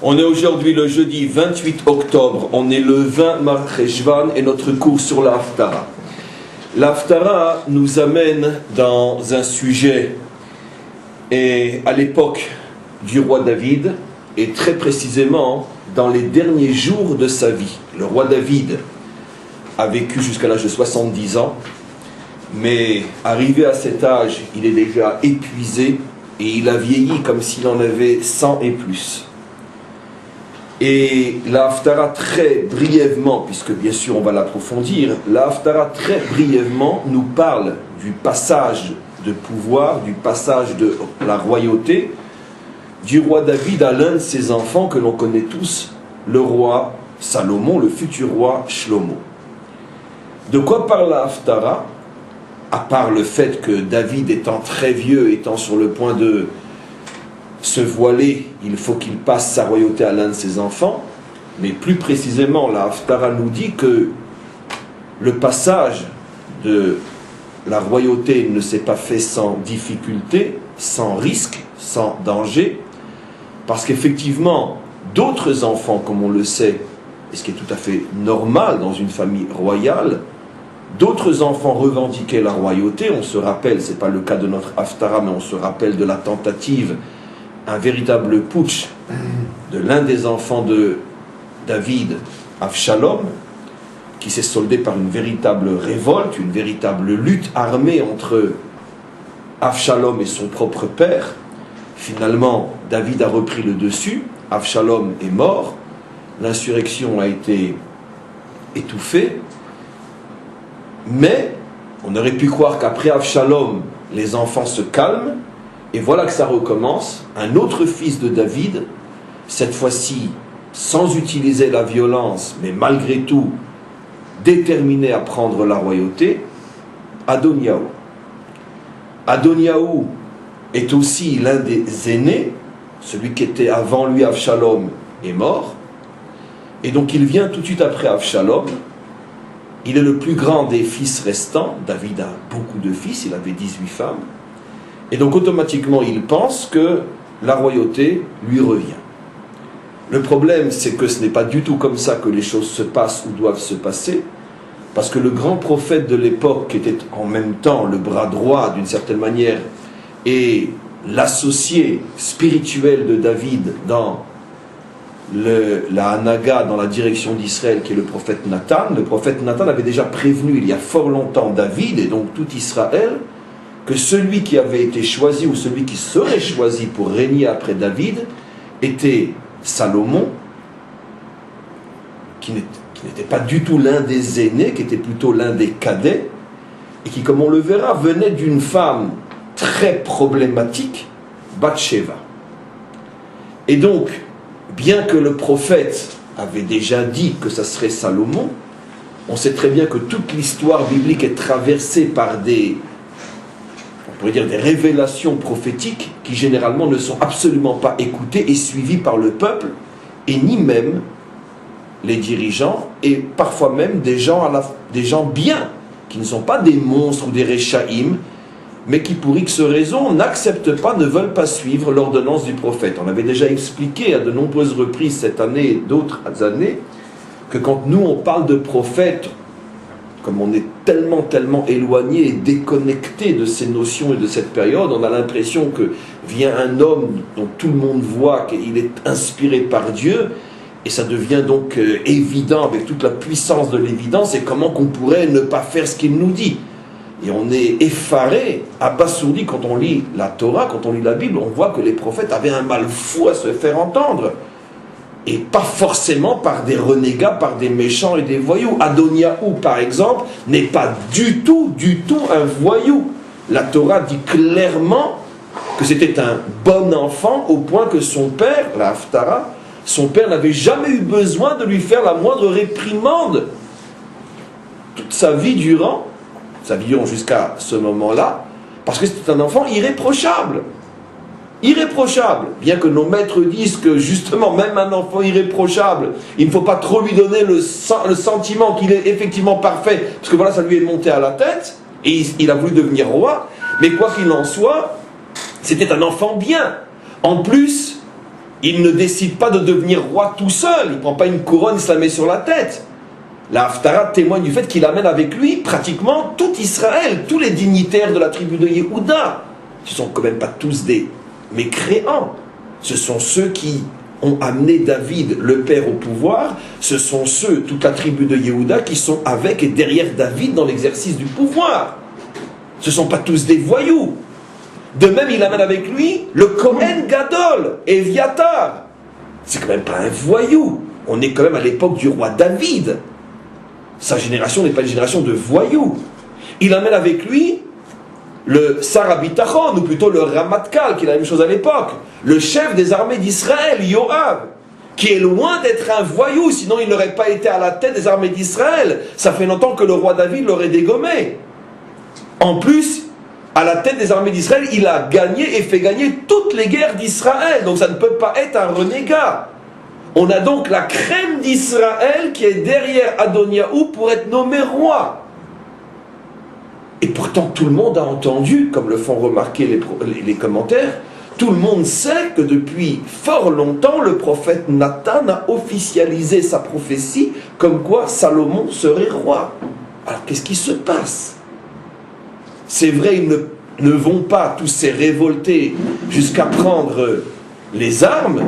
On est aujourd'hui le jeudi 28 octobre, on est le 20 Marcheshvan et notre cours sur la Haftara. La Haftara nous amène dans un sujet et à l'époque du roi David et très précisément dans les derniers jours de sa vie. Le roi David a vécu jusqu'à l'âge de 70 ans, mais arrivé à cet âge, il est déjà épuisé et il a vieilli comme s'il en avait 100 et plus. Et la Haftara très brièvement, puisque bien sûr on va l'approfondir, la Haftara très brièvement nous parle du passage de pouvoir, du passage de la royauté du roi David à l'un de ses enfants que l'on connaît tous, le roi Salomon, le futur roi Shlomo. De quoi parle la Haftara? À part le fait que David étant très vieux, étant sur le point de se voiler, il faut qu'il passe sa royauté à l'un de ses enfants, mais plus précisément la Haftara nous dit que le passage de la royauté ne s'est pas fait sans difficulté, sans risque, sans danger, parce qu'effectivement d'autres enfants, comme on le sait, et ce qui est tout à fait normal dans une famille royale, d'autres enfants revendiquaient la royauté. On se rappelle, ce n'est pas le cas de notre Haftara, mais on se rappelle de la tentative, un véritable putsch de l'un des enfants de David, Avshalom, qui s'est soldé par une véritable révolte, une véritable lutte armée entre Avshalom et son propre père. Finalement, David a repris le dessus, Avshalom est mort, l'insurrection a été étouffée, mais on aurait pu croire qu'après Avshalom, les enfants se calment, et voilà que ça recommence. Un autre fils de David, cette fois-ci sans utiliser la violence, mais malgré tout déterminé à prendre la royauté, Adoniaou. Adoniaou est aussi l'un des aînés, celui qui était avant lui, Avshalom, est mort, et donc il vient tout de suite après Avshalom. Il est le plus grand des fils restants. David a beaucoup de fils, il avait 18 femmes. Et donc automatiquement, il pense que la royauté lui revient. Le problème, c'est que ce n'est pas du tout comme ça que les choses se passent ou doivent se passer, parce que le grand prophète de l'époque, qui était en même temps le bras droit d'une certaine manière, et l'associé spirituel de David dans la Hanaga, dans la direction d'Israël, qui est le prophète Nathan. Le prophète Nathan avait déjà prévenu il y a fort longtemps David et donc tout Israël que celui qui avait été choisi ou celui qui serait choisi pour régner après David était Salomon, qui n'était pas du tout l'un des aînés, qui était plutôt l'un des cadets, et qui, comme on le verra, venait d'une femme très problématique, Bathsheba. Et donc, bien que le prophète avait déjà dit que ça serait Salomon, on sait très bien que toute l'histoire biblique est traversée par des révélations prophétiques qui généralement ne sont absolument pas écoutées et suivies par le peuple, et ni même les dirigeants, et parfois même des gens bien, qui ne sont pas des monstres ou des réchaïm, mais qui pour X raisons n'acceptent pas, ne veulent pas suivre l'ordonnance du prophète. On avait déjà expliqué à de nombreuses reprises cette année et d'autres années, que quand nous on parle de prophète, comme on est tellement éloigné et déconnecté de ces notions et de cette période, on a l'impression que vient un homme dont tout le monde voit qu'il est inspiré par Dieu, et ça devient donc évident avec toute la puissance de l'évidence, et comment qu'on pourrait ne pas faire ce qu'il nous dit. Et on est effaré, abasourdi quand on lit la Torah, quand on lit la Bible, on voit que les prophètes avaient un mal fou à se faire entendre. Et pas forcément par des renégats, par des méchants et des voyous. Adoniaou, par exemple, n'est pas du tout un voyou. La Torah dit clairement que c'était un bon enfant au point que son père, la Haftara, son père n'avait jamais eu besoin de lui faire la moindre réprimande. Toute sa vie durant jusqu'à ce moment-là, parce que c'était un enfant irréprochable. Irréprochable, bien que nos maîtres disent que justement même un enfant irréprochable, il ne faut pas trop lui donner le sentiment qu'il est effectivement parfait, parce que voilà, ça lui est monté à la tête, et il a voulu devenir roi, mais quoi qu'il en soit, c'était un enfant bien. En plus, il ne décide pas de devenir roi tout seul, il ne prend pas une couronne, il se la met sur la tête. La Haftara témoigne du fait qu'il amène avec lui pratiquement tout Israël, tous les dignitaires de la tribu de Yehuda. Ce ne sont quand même pas tous des mécréants. Ce sont ceux qui ont amené David, le père, au pouvoir. Ce sont ceux, toute la tribu de Yehuda, qui sont avec et derrière David dans l'exercice du pouvoir. Ce ne sont pas tous des voyous. De même, il amène avec lui le Kohen Gadol, Eviatar. C'est quand même pas un voyou. On est quand même à l'époque du roi David. Sa génération n'est pas une génération de voyous. Il amène avec lui le Sar Bitachon, ou plutôt le Ramatkal, qui est la même chose à l'époque, le chef des armées d'Israël, Yoav, qui est loin d'être un voyou, sinon il n'aurait pas été à la tête des armées d'Israël. Ça fait longtemps que le roi David l'aurait dégommé. En plus, à la tête des armées d'Israël, il a gagné et fait gagner toutes les guerres d'Israël. Donc ça ne peut pas être un renégat. On a donc la crème d'Israël qui est derrière Adoniaou pour être nommé roi. Et pourtant, tout le monde a entendu, comme le font remarquer les commentaires, tout le monde sait que depuis fort longtemps, le prophète Nathan a officialisé sa prophétie comme quoi Salomon serait roi. Alors qu'est-ce qui se passe? C'est vrai, ils ne vont pas tous ces révoltés jusqu'à prendre les armes,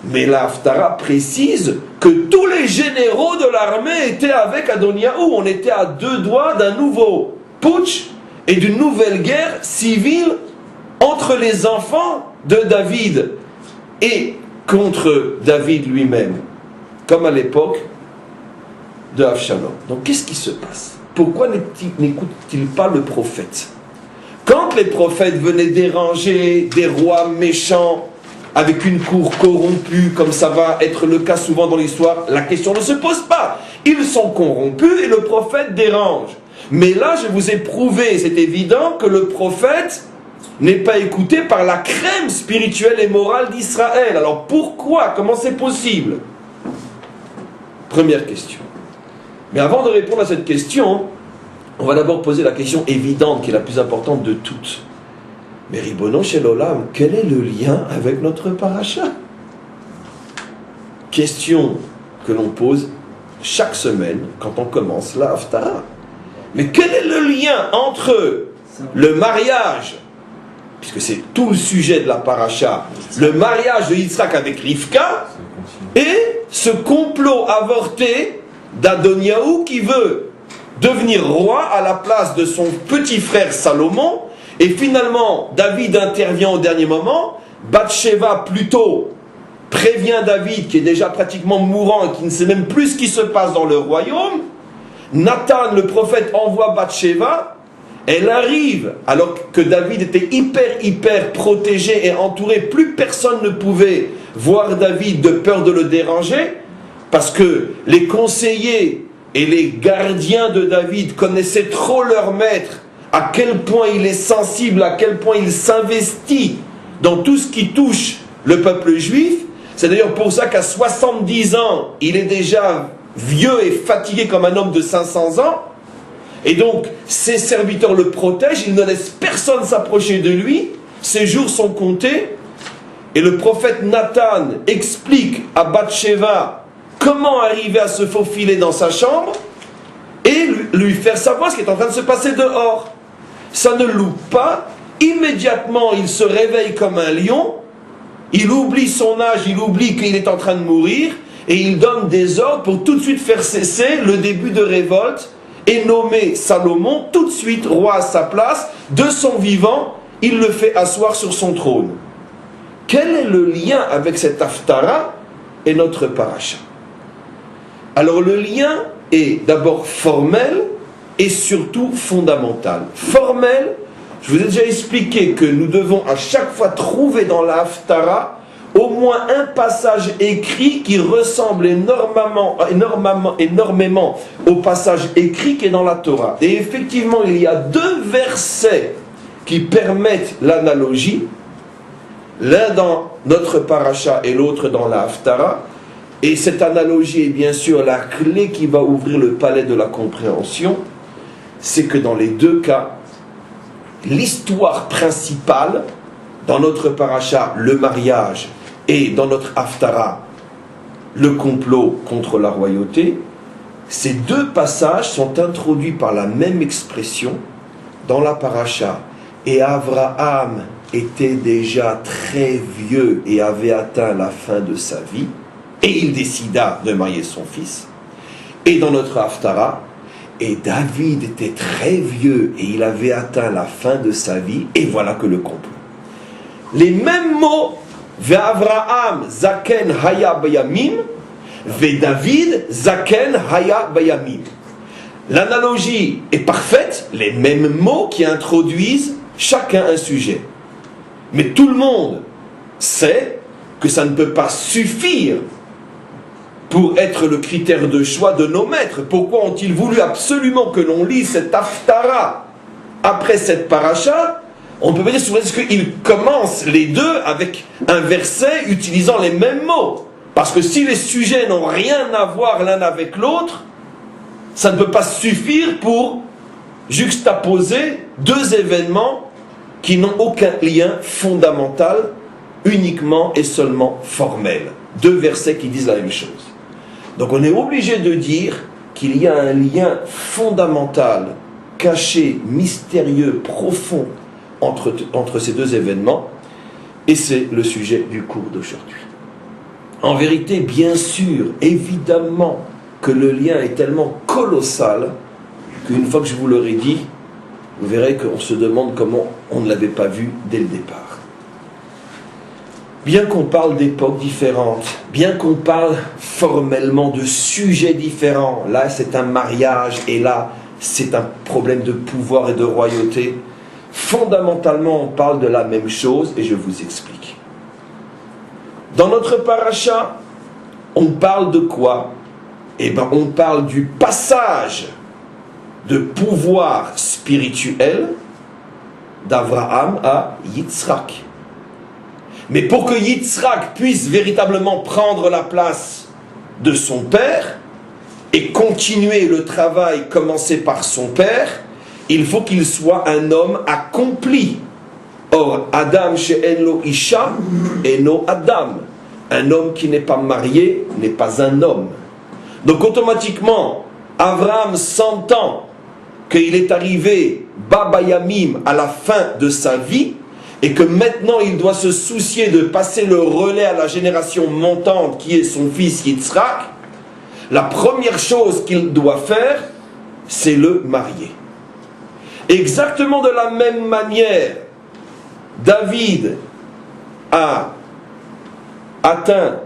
mais la Haftara précise que tous les généraux de l'armée étaient avec Adoniaou. On était à deux doigts d'un nouveau putsch et d'une nouvelle guerre civile entre les enfants de David et contre David lui-même, comme à l'époque de Avshalom. Donc qu'est-ce qui se passe? Pourquoi n'écoute-t-il pas le prophète? Quand les prophètes venaient déranger des rois méchants avec une cour corrompue, comme ça va être le cas souvent dans l'histoire, la question ne se pose pas. Ils sont corrompus et le prophète dérange. Mais là, je vous ai prouvé, c'est évident, que le prophète n'est pas écouté par la crème spirituelle et morale d'Israël. Alors pourquoi? Comment c'est possible? Première question. Mais avant de répondre à cette question, on va d'abord poser la question évidente, qui est la plus importante de toutes. Mais Ribono Shel Olam, quel est le lien avec notre paracha? Question que l'on pose chaque semaine quand on commence la Haftara. Mais quel est le lien entre le mariage, puisque c'est tout le sujet de la paracha, le mariage de Yitzhak avec Rivka, et ce complot avorté d'Adoniaou qui veut devenir roi à la place de son petit frère Salomon, et finalement David intervient au dernier moment. Bathsheba plutôt prévient David qui est déjà pratiquement mourant et qui ne sait même plus ce qui se passe dans le royaume. Nathan le prophète envoie Bathsheba, elle arrive alors que David était hyper protégé et entouré, plus personne ne pouvait voir David de peur de le déranger, parce que les conseillers et les gardiens de David connaissaient trop leur maître, à quel point il est sensible, à quel point il s'investit dans tout ce qui touche le peuple juif. C'est d'ailleurs pour ça qu'à 70 ans, il est déjà vieux et fatigué comme un homme de 500 ans. Et donc, ses serviteurs le protègent, il ne laisse personne s'approcher de lui, ses jours sont comptés. Et le prophète Nathan explique à Bathsheba comment arriver à se faufiler dans sa chambre et lui faire savoir ce qui est en train de se passer dehors. Ça ne loupe pas. Immédiatement, il se réveille comme un lion. Il oublie son âge, il oublie qu'il est en train de mourir. Et il donne des ordres pour tout de suite faire cesser le début de révolte et nommer Salomon tout de suite roi à sa place. De son vivant, il le fait asseoir sur son trône. Quel est le lien avec cette Haftara et notre paracha? Alors le lien est d'abord formel et surtout fondamental. Formel, je vous ai déjà expliqué que nous devons à chaque fois trouver dans la Haftara au moins un passage écrit qui ressemble énormément au passage écrit qui est dans la Torah. Et effectivement, il y a deux versets qui permettent l'analogie, l'un dans notre paracha et l'autre dans la Haftara. Et cette analogie est bien sûr la clé qui va ouvrir le palais de la compréhension. C'est que dans les deux cas, l'histoire principale, dans notre paracha, le mariage, et dans notre Haftara, le complot contre la royauté, ces deux passages sont introduits par la même expression dans la paracha. Et Abraham était déjà très vieux et avait atteint la fin de sa vie, et il décida de marier son fils. Et dans notre Haftara, et David était très vieux et il avait atteint la fin de sa vie, et voilà que le complot. Les mêmes mots, Ve'Avraham zaken haya bayamim, Ve'David zaken haya bayamim. L'analogie est parfaite, les mêmes mots qui introduisent chacun un sujet. Mais tout le monde sait que ça ne peut pas suffire pour être le critère de choix de nos maîtres. Pourquoi ont-ils voulu absolument que l'on lise cette Haftara après cette paracha? On peut dire souvent qu'ils commencent les deux avec un verset utilisant les mêmes mots. Parce que si les sujets n'ont rien à voir l'un avec l'autre, ça ne peut pas suffire pour juxtaposer deux événements qui n'ont aucun lien fondamental, uniquement et seulement formel. Deux versets qui disent la même chose. Donc on est obligé de dire qu'il y a un lien fondamental, caché, mystérieux, profond entre ces deux événements, et c'est le sujet du cours d'aujourd'hui. En vérité, bien sûr, évidemment que le lien est tellement colossal qu'une fois que je vous l'aurai dit, vous verrez qu'on se demande comment on ne l'avait pas vu dès le départ. Bien qu'on parle d'époques différentes, bien qu'on parle formellement de sujets différents, là c'est un mariage et là c'est un problème de pouvoir et de royauté, fondamentalement on parle de la même chose et je vous explique. Dans notre paracha, on parle de quoi? Eh bien on parle du passage de pouvoir spirituel d'Abraham à Yitzhak. Mais pour que Yitzhak puisse véritablement prendre la place de son père et continuer le travail commencé par son père, il faut qu'il soit un homme accompli. Or, Adam she'en lo isha eno Adam. Un homme qui n'est pas marié n'est pas un homme. Donc automatiquement, Abraham s'entend qu'il est arrivé Baba Yamim à la fin de sa vie et que maintenant il doit se soucier de passer le relais à la génération montante qui est son fils Yitzhak. La première chose qu'il doit faire, c'est le marier. Exactement de la même manière, David a atteint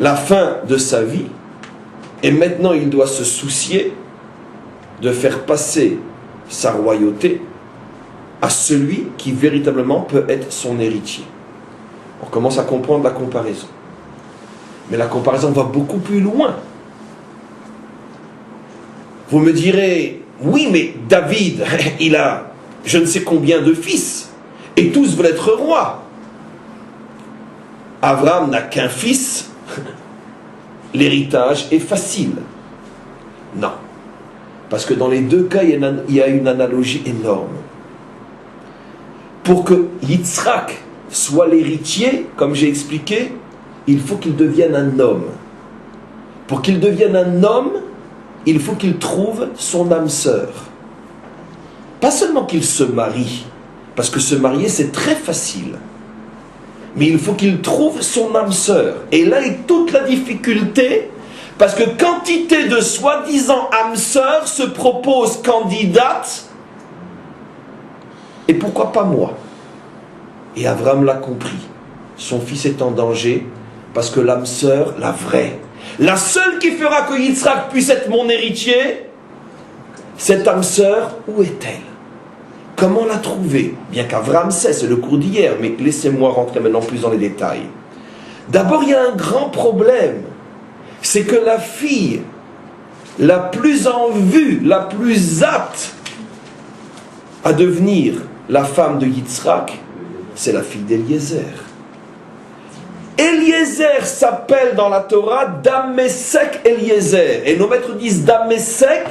la fin de sa vie et maintenant il doit se soucier de faire passer sa royauté à celui qui véritablement peut être son héritier. On commence à comprendre la comparaison. Mais la comparaison va beaucoup plus loin. Vous me direz, oui, mais David, il a je ne sais combien de fils, et tous veulent être rois. Abraham n'a qu'un fils, l'héritage est facile. Non. Parce que dans les deux cas, il y a une analogie énorme. Pour que Yitzhak soit l'héritier, comme j'ai expliqué, il faut qu'il devienne un homme. Pour qu'il devienne un homme, il faut qu'il trouve son âme sœur. Pas seulement qu'il se marie, parce que se marier c'est très facile, mais il faut qu'il trouve son âme sœur. Et là est toute la difficulté, parce que quantité de soi-disant âmes sœurs se proposent candidates. Et pourquoi pas moi? Et Abraham l'a compris. Son fils est en danger parce que l'âme sœur, la vraie, la seule qui fera que Yitzhak puisse être mon héritier, cette âme sœur, où est-elle? Comment la trouver? Bien qu'Abraham sait, c'est le cours d'hier, mais laissez-moi rentrer maintenant plus dans les détails. D'abord, il y a un grand problème. C'est que la fille la plus en vue, la plus apte à devenir la femme de Yitzhak, c'est la fille d'Eliezer. Eliezer s'appelle dans la Torah Damesek Eliezer. Et nos maîtres disent Damesek,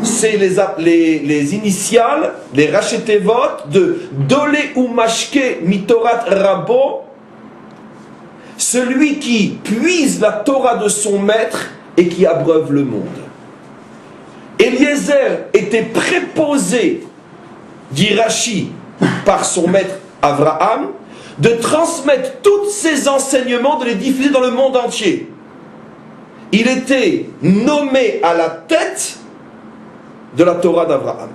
c'est les initiales, les rachetevot de Dole ou Mashke Mitorat Rabo. celui qui puise la Torah de son maître et qui abreuve le monde. Eliezer était préposé, dit Rashi, par son maître Abraham, de transmettre tous ses enseignements, de les diffuser dans le monde entier. Il était nommé à la tête de la Torah d'Abraham.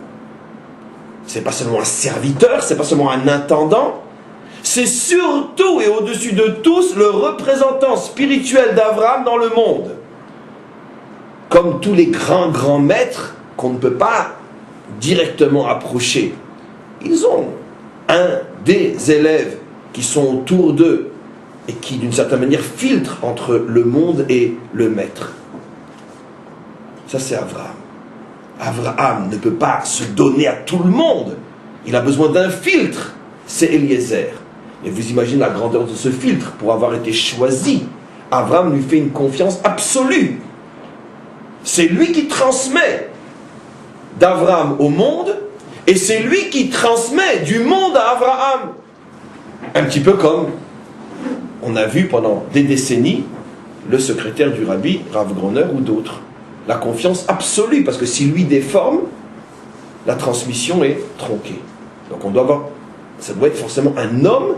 C'est pas seulement un serviteur, c'est pas seulement un intendant, c'est surtout et au-dessus de tous le représentant spirituel d'Abraham dans le monde. Comme tous les grands maîtres qu'on ne peut pas directement approcher. Ils ont un des élèves qui sont autour d'eux et qui d'une certaine manière filtrent entre le monde et le maître. Ça c'est Abraham. Abraham ne peut pas se donner à tout le monde. Il a besoin d'un filtre. C'est Eliezer. Et vous imaginez la grandeur de ce filtre pour avoir été choisi. Abraham lui fait une confiance absolue. C'est lui qui transmet d'Abraham au monde et c'est lui qui transmet du monde à Abraham. Un petit peu comme on a vu pendant des décennies le secrétaire du rabbi, Rav Groner ou d'autres. La confiance absolue, parce que si lui déforme, la transmission est tronquée. Donc on doit avoir, ça doit être forcément un homme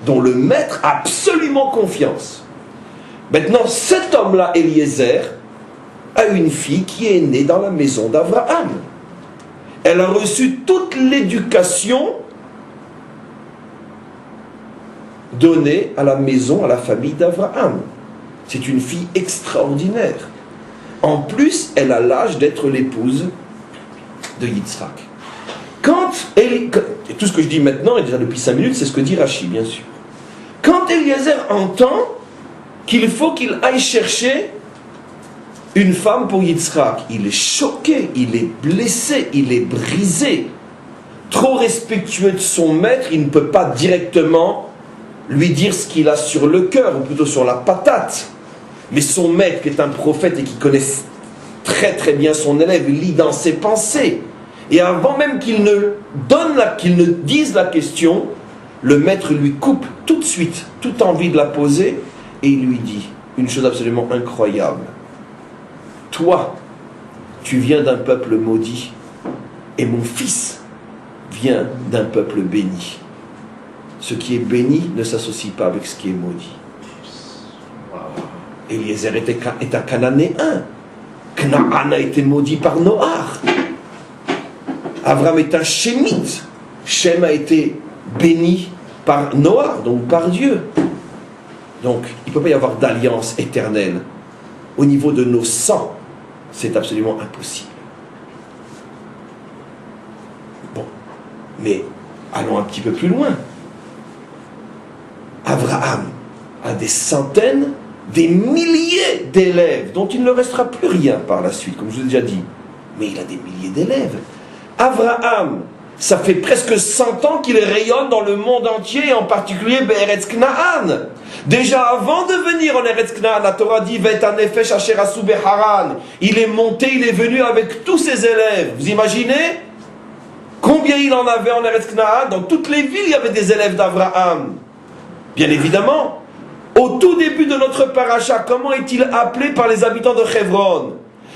dont le maître a absolument confiance. Maintenant, cet homme-là, Eliezer, a une fille qui est née dans la maison d'Abraham. Elle a reçu toute l'éducation donnée à la maison, à la famille d'Abraham. C'est une fille extraordinaire. En plus, elle a l'âge d'être l'épouse de Yitzhak. Et tout ce que je dis maintenant, et déjà depuis 5 minutes, c'est ce que dit Rashi, bien sûr. Quand Eliezer entend qu'il faut qu'il aille chercher une femme pour Yitzhak, il est choqué, il est blessé, il est brisé. Trop respectueux de son maître, il ne peut pas directement lui dire ce qu'il a sur le cœur, ou plutôt sur la patate. Mais son maître, qui est un prophète et qui connaît très très bien son élève, il lit dans ses pensées. Et avant même qu'il ne dise la question, le maître lui coupe tout de suite toute envie de la poser et il lui dit une chose absolument incroyable. Toi, tu viens d'un peuple maudit et mon fils vient d'un peuple béni. Ce qui est béni ne s'associe pas avec ce qui est maudit. Eliezer est un Cananéen. Canaan a été maudit par Noach. Abraham est un Shémite. Shem a été béni par Noach, donc par Dieu. Donc, il ne peut pas y avoir d'alliance éternelle. Au niveau de nos sangs, c'est absolument impossible. Bon, mais allons un petit peu plus loin. Abraham a des centaines, des milliers d'élèves dont il ne restera plus rien par la suite, comme je vous ai déjà dit. Mais il a des milliers d'élèves. Abraham, ça fait presque 100 ans qu'il rayonne dans le monde entier, et en particulier Be'eretz Kna'an. Déjà avant de venir en Eretz Kna'an, la Torah dit Ve'tanefesh asher asu beharan. Il est monté, il est venu avec tous ses élèves. Vous imaginez combien il en avait en Eretz Kna'an? Dans toutes les villes, il y avait des élèves d'Abraham. Bien évidemment. Au tout début de notre paracha, comment est-il appelé par les habitants de Hebron?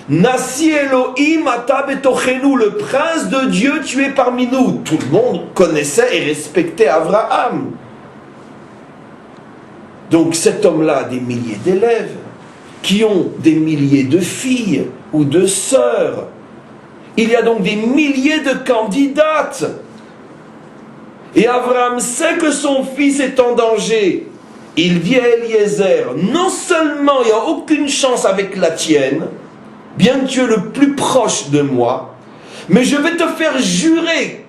Nasi Elohim ata betochenu, le prince de Dieu, tu es parmi nous. Tout le monde connaissait et respectait Abraham. Donc cet homme-là a des milliers d'élèves qui ont des milliers de filles ou de sœurs. Il y a donc des milliers de candidates. Et Abraham sait que son fils est en danger. Il dit à Eliezer, non seulement il n'y a aucune chance avec la tienne, bien que tu es le plus proche de moi, mais je vais te faire jurer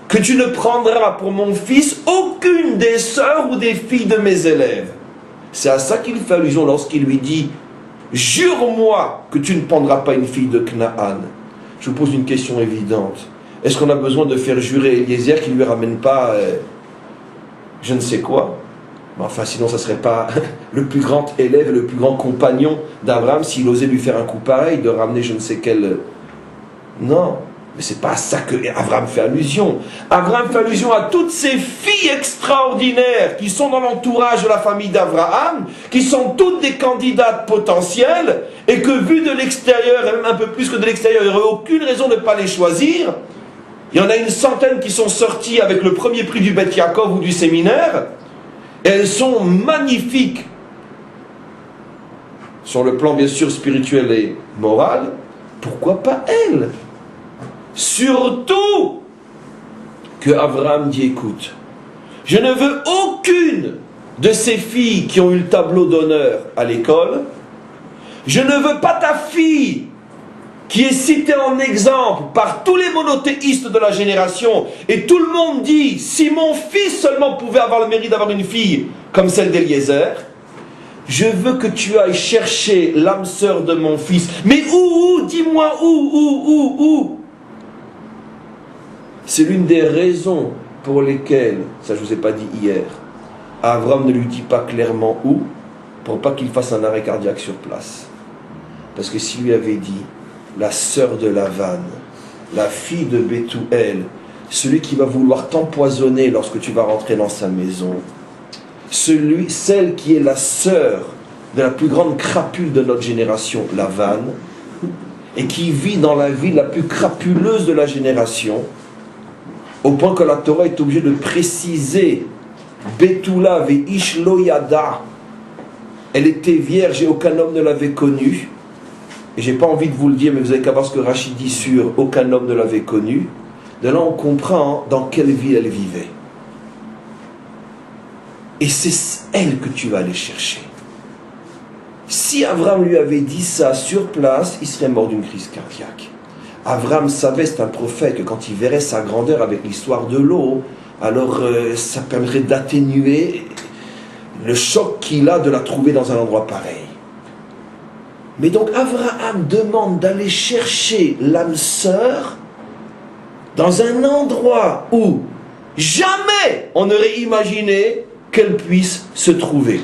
que tu ne prendras pour mon fils aucune des sœurs ou des filles de mes élèves. C'est à ça qu'il fait allusion lorsqu'il lui dit, jure-moi que tu ne prendras pas une fille de Canaan. Je vous pose une question évidente. Est-ce qu'on a besoin de faire jurer Eliezer qui ne lui ramène pas je ne sais quoi? Enfin, sinon, ça ne serait pas le plus grand élève, le plus grand compagnon d'Abraham s'il osait lui faire un coup pareil, de ramener je ne sais quel... Non, Mais c'est pas à ça que Abraham fait allusion. Abraham fait allusion à toutes ces filles extraordinaires qui sont dans l'entourage de la famille d'Abraham, qui sont toutes des candidates potentielles, et que vu de l'extérieur, et même un peu plus que de l'extérieur, il n'y aurait aucune raison de ne pas les choisir. Il y en a une centaine qui sont sorties avec le premier prix du Beth Yaakov ou du séminaire, et elles sont magnifiques, sur le plan bien sûr spirituel et moral. Pourquoi pas elles? Surtout que Abraham dit, écoute, je ne veux aucune de ces filles qui ont eu le tableau d'honneur à l'école, je ne veux pas ta fille qui est citée en exemple par tous les monothéistes de la génération, et tout le monde dit, si mon fils seulement pouvait avoir le mérite d'avoir une fille comme celle d'Eliezer, je veux que tu ailles chercher l'âme sœur de mon fils. Mais où, dis-moi où? C'est l'une des raisons pour lesquelles, ça je ne vous ai pas dit hier, Abraham ne lui dit pas clairement où, pour pas qu'il fasse un arrêt cardiaque sur place. Parce que s'il lui avait dit, la sœur de Lavan, la fille de Bethuel, celui qui va vouloir t'empoisonner lorsque tu vas rentrer dans sa maison, celle qui est la sœur de la plus grande crapule de notre génération, Lavan, et qui vit dans la ville la plus crapuleuse de la génération, au point que la Torah est obligée de préciser Betula ve'ish lo yada, elle était vierge et aucun homme ne l'avait connue. Et j'ai pas envie de vous le dire, mais vous avez qu'à voir ce que Rachid dit sur aucun homme ne l'avait connue. De là on comprend dans quelle ville elle vivait. Et c'est elle que tu vas aller chercher. Si Abraham lui avait dit ça sur place, il serait mort d'une crise cardiaque. Abraham savait, c'est un prophète, que quand il verrait sa grandeur avec l'histoire de l'eau, alors ça permettrait d'atténuer le choc qu'il a de la trouver dans un endroit pareil. Mais donc Abraham demande d'aller chercher l'âme sœur dans un endroit où jamais on n'aurait imaginé qu'elle puisse se trouver.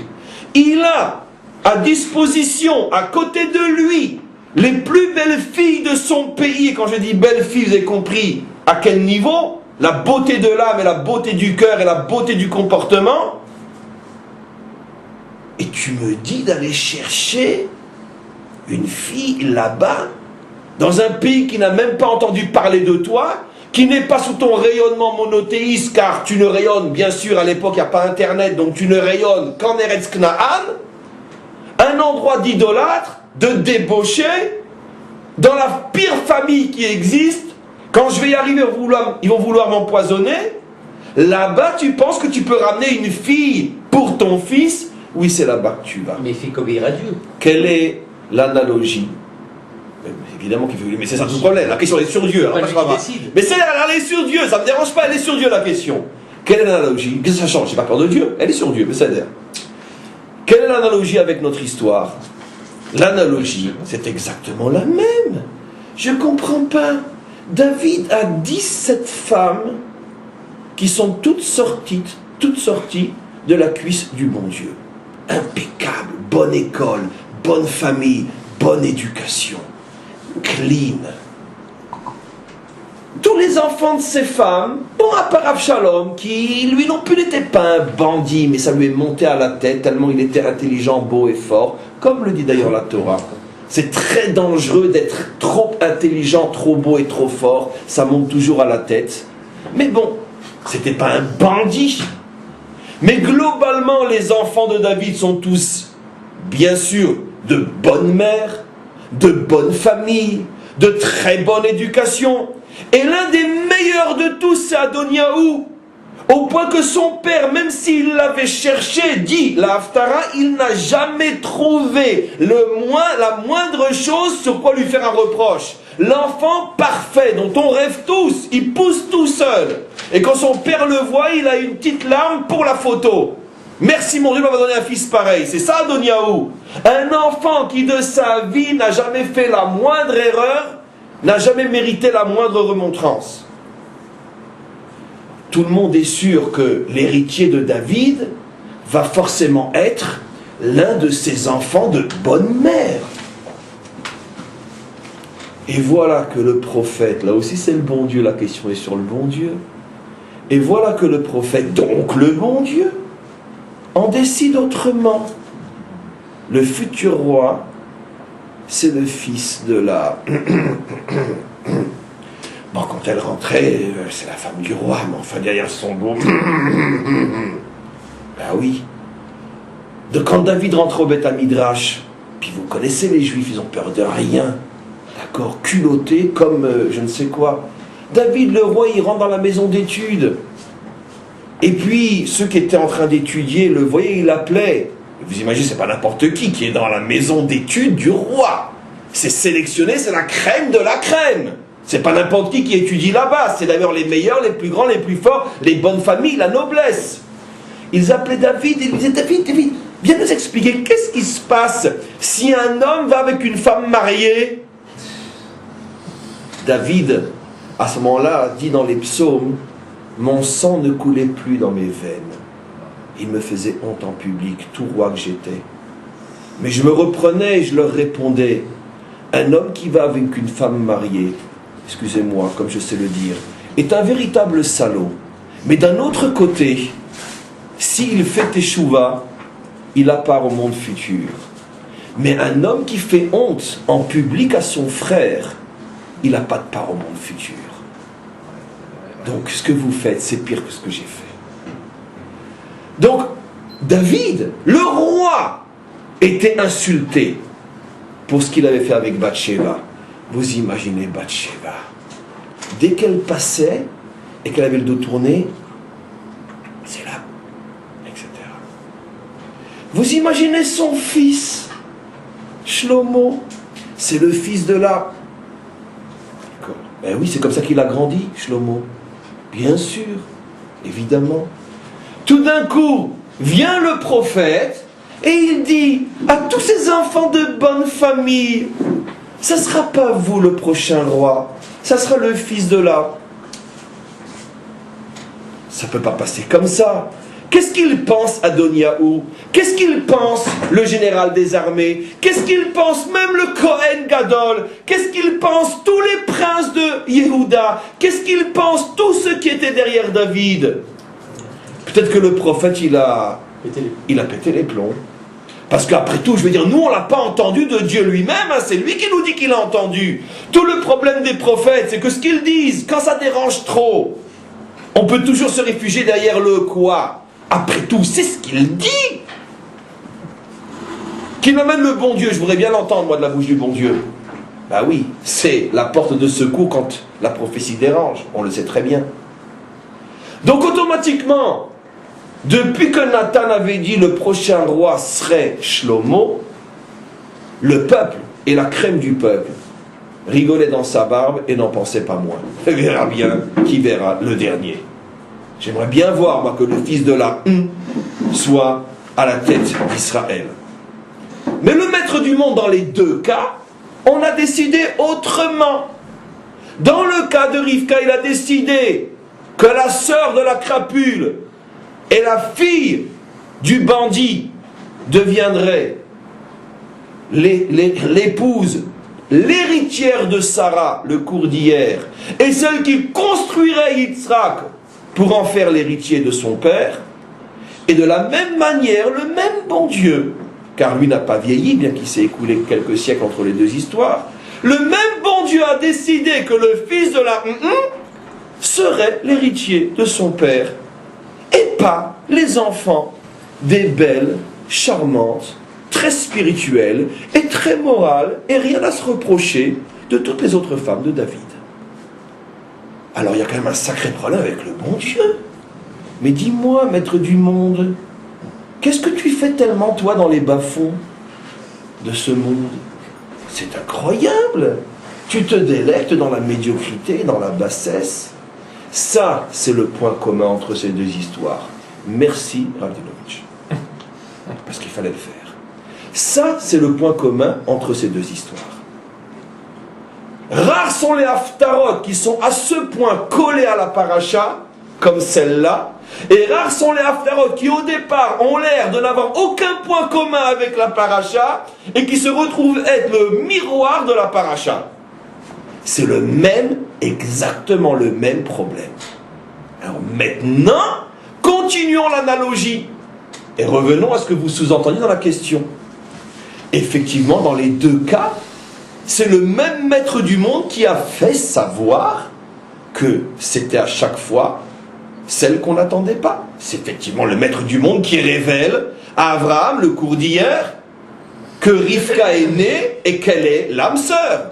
Il a à disposition, à côté de lui, les plus belles filles de son pays. Et quand je dis belles filles, vous avez compris à quel niveau? La beauté de l'âme et la beauté du cœur et la beauté du comportement. Et tu me dis d'aller chercher une fille là-bas, dans un pays qui n'a même pas entendu parler de toi, qui n'est pas sous ton rayonnement monothéiste, car tu ne rayonnes, bien sûr, à l'époque il n'y a pas internet, donc tu ne rayonnes qu'en Eretz Kna'an, un endroit d'idolâtre, de débauché, dans la pire famille qui existe. Quand je vais y arriver, ils vont vouloir m'empoisonner. Là-bas, tu penses que tu peux ramener une fille pour ton fils? Oui, c'est là-bas que tu vas. Mais il fait qu'obéir à Dieu. Quelle est l'analogie? Évidemment qu'il faut... Mais c'est ça tout le problème. La question est sur Dieu. Alors, mais c'est elle est sur Dieu. Ça ne me dérange pas, elle est sur Dieu la question. Quelle est l'analogie? Qu'est-ce que ça change? J'ai pas peur de Dieu. Elle est sur Dieu, mais ça l'air. Quelle est l'analogie avec notre histoire? L'analogie, c'est exactement la même. Je ne comprends pas. David a 17 femmes qui sont toutes sorties de la cuisse du bon Dieu. Impeccable, bonne école, bonne famille, bonne éducation, clean. Tous les enfants de ces femmes, bon, à part Absalom, qui lui non plus n'était pas un bandit, mais ça lui est monté à la tête tellement il était intelligent, beau et fort, comme le dit d'ailleurs la Torah. C'est très dangereux d'être trop intelligent, trop beau et trop fort, ça monte toujours à la tête. Mais bon, c'était pas un bandit. Mais globalement, les enfants de David sont tous, bien sûr, de bonnes mères, de bonnes familles, de très bonne éducation. Et l'un des meilleurs de tous, c'est Adoniaou. Au point que son père, même s'il l'avait cherché, dit, la Haftara, il n'a jamais trouvé la moindre chose sur quoi lui faire un reproche. L'enfant parfait, dont on rêve tous, il pousse tout seul. Et quand son père le voit, il a une petite larme pour la photo. Merci mon Dieu, il m'a donné un fils pareil. C'est ça Adoniaou. Un enfant qui de sa vie n'a jamais fait la moindre erreur, n'a jamais mérité la moindre remontrance. Tout le monde est sûr que l'héritier de David va forcément être l'un de ses enfants de bonne mère. Et voilà que le prophète, là aussi c'est le bon Dieu, la question est sur le bon Dieu. Et voilà que le prophète, donc le bon Dieu, en décide autrement. Le futur roi, c'est le fils de la... Bon, quand elle rentrait, c'est la femme du roi, mais enfin derrière son beau... Ben oui. De quand David rentre au Beth Midrash, puis vous connaissez les Juifs, ils ont peur de rien. D'accord, culotté comme je ne sais quoi. David le roi, il rentre dans la maison d'études. Et puis, ceux qui étaient en train d'étudier le voyaient, il l'appelait. Vous imaginez, c'est pas n'importe qui est dans la maison d'études du roi. C'est sélectionné, c'est la crème de la crème. C'est pas n'importe qui étudie là-bas. C'est d'ailleurs les meilleurs, les plus grands, les plus forts, les bonnes familles, la noblesse. Ils appelaient David et ils disaient, David, viens nous expliquer, qu'est-ce qui se passe si un homme va avec une femme mariée? David, à ce moment-là, dit dans les psaumes, mon sang ne coulait plus dans mes veines. Il me faisait honte en public, tout roi que j'étais. Mais je me reprenais et je leur répondais, un homme qui va avec une femme mariée, excusez-moi, comme je sais le dire, est un véritable salaud. Mais d'un autre côté, s'il fait teshuva, il a part au monde futur. Mais un homme qui fait honte en public à son frère, il n'a pas de part au monde futur. Donc ce que vous faites, c'est pire que ce que j'ai fait. Donc, David, le roi, était insulté pour ce qu'il avait fait avec Bathsheba. Vous imaginez Bathsheba. Dès qu'elle passait et qu'elle avait le dos tourné, c'est là, etc. Vous imaginez son fils, Shlomo, c'est le fils de la... Ben oui, c'est comme ça qu'il a grandi, Shlomo. Bien sûr, évidemment. Tout d'un coup, vient le prophète et il dit à tous ces enfants de bonne famille, ça ne sera pas vous le prochain roi, ça sera le fils de la... Ça ne peut pas passer comme ça. Qu'est-ce qu'il pense Adoniaou? Qu'est-ce qu'il pense le général des armées? Qu'est-ce qu'il pense même le Kohen Gadol? Qu'est-ce qu'il pense tous les princes de Yehuda? Qu'est-ce qu'il pense tous ceux qui étaient derrière David? Peut-être que le prophète, il a pété les plombs. Parce qu'après tout, je veux dire, nous, on ne l'a pas entendu de Dieu lui-même, hein, c'est lui qui nous dit qu'il a entendu. Tout le problème des prophètes, c'est que ce qu'ils disent, quand ça dérange trop, on peut toujours se réfugier derrière le quoi. Après tout, c'est ce qu'il dit. Qu'il m'amène le bon Dieu, je voudrais bien l'entendre, moi, de la bouche du bon Dieu. Ben oui, c'est la porte de secours quand la prophétie dérange, on le sait très bien. Donc automatiquement, depuis que Nathan avait dit le prochain roi serait Shlomo, le peuple et la crème du peuple rigolaient dans sa barbe et n'en pensaient pas moins. On verra bien qui verra le dernier. J'aimerais bien voir, moi, que le fils de la soit à la tête d'Israël. Mais le maître du monde, dans les deux cas, on a décidé autrement. Dans le cas de Rivka, il a décidé que la sœur de la crapule et la fille du bandit deviendraient l'épouse, l'héritière de Sarah, le cours d'hier, et celle qui construirait Yitzhak pour en faire l'héritier de son père. Et de la même manière, le même bon Dieu, car lui n'a pas vieilli, bien qu'il s'est écoulé quelques siècles entre les deux histoires, le même bon Dieu a décidé que le fils de la serait l'héritier de son père, et pas les enfants des belles, charmantes, très spirituelles et très morales, et rien à se reprocher de toutes les autres femmes de David. Alors il y a quand même un sacré problème avec le bon Dieu. Mais dis-moi, maître du monde, qu'est-ce que tu fais tellement, toi, dans les bas-fonds de ce monde? C'est incroyable. Tu te délectes dans la médiocrité, dans la bassesse. Ça, c'est le point commun entre ces deux histoires. Merci, Rabinovitch. Parce qu'il fallait le faire. Ça, c'est le point commun entre ces deux histoires. Rares sont les haftarot qui sont à ce point collés à la paracha, comme celle-là, et rares sont les haftarot qui au départ ont l'air de n'avoir aucun point commun avec la paracha, et qui se retrouvent être le miroir de la paracha. C'est exactement le même problème. Alors maintenant, continuons l'analogie et revenons à ce que vous sous-entendiez dans la question. Effectivement, dans les deux cas, c'est le même maître du monde qui a fait savoir que c'était à chaque fois celle qu'on n'attendait pas. C'est effectivement le maître du monde qui révèle à Abraham, le cours d'hier, que Rivka est née et qu'elle est l'âme sœur.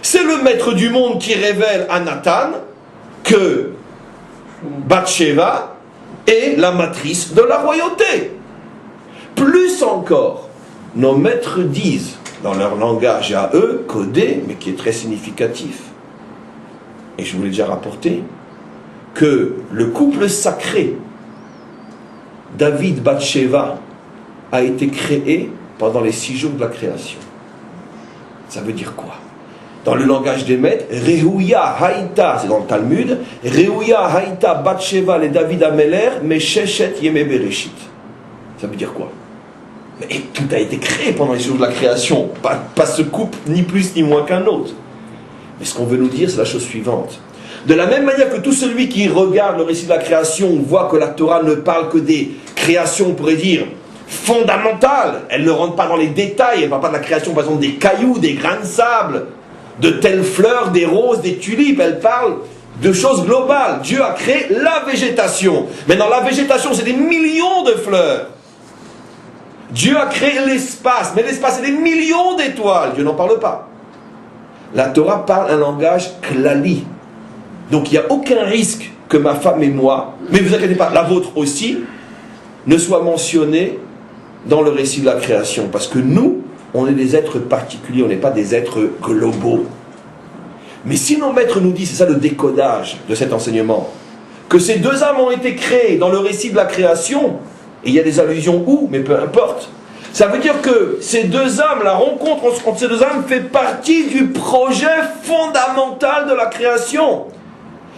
C'est le maître du monde qui révèle à Nathan que Bathsheba est la matrice de la royauté. Plus encore, nos maîtres disent, dans leur langage à eux, codé, mais qui est très significatif, et je vous l'ai déjà rapporté, que le couple sacré David-Bathsheba a été créé pendant les 6 jours de la création. Ça veut dire quoi? Dans le langage des maîtres, Rehuya Haïta, c'est dans le Talmud, Rehuya Haïta Bathsheba le David Ameler, mais Sheshet Yeme Bereshit. Ça veut dire quoi? Mais tout a été créé pendant les jours de la création, pas ce couple, ni plus ni moins qu'un autre. Mais ce qu'on veut nous dire, c'est la chose suivante. De la même manière que tout celui qui regarde le récit de la création voit que la Torah ne parle que des créations, on pourrait dire, fondamentales. Elle ne rentre pas dans les détails, elle ne parle pas de la création, par exemple, des cailloux, des grains de sable, de telles fleurs, des roses, des tulipes. Elle parle de choses globales. Dieu a créé la végétation. Mais dans la végétation, c'est des millions de fleurs. Dieu a créé l'espace, mais l'espace, c'est des millions d'étoiles. Dieu n'en parle pas. La Torah parle un langage klali. Donc il n'y a aucun risque que ma femme et moi, mais ne vous inquiétez pas, la vôtre aussi, ne soit mentionnée dans le récit de la création. Parce que nous, on est des êtres particuliers, on n'est pas des êtres globaux. Mais si nos maîtres nous disent, c'est ça le décodage de cet enseignement, que ces deux âmes ont été créées dans le récit de la création, et il y a des allusions où, mais peu importe, ça veut dire que ces deux âmes, la rencontre entre ces deux âmes fait partie du projet fondamental de la création.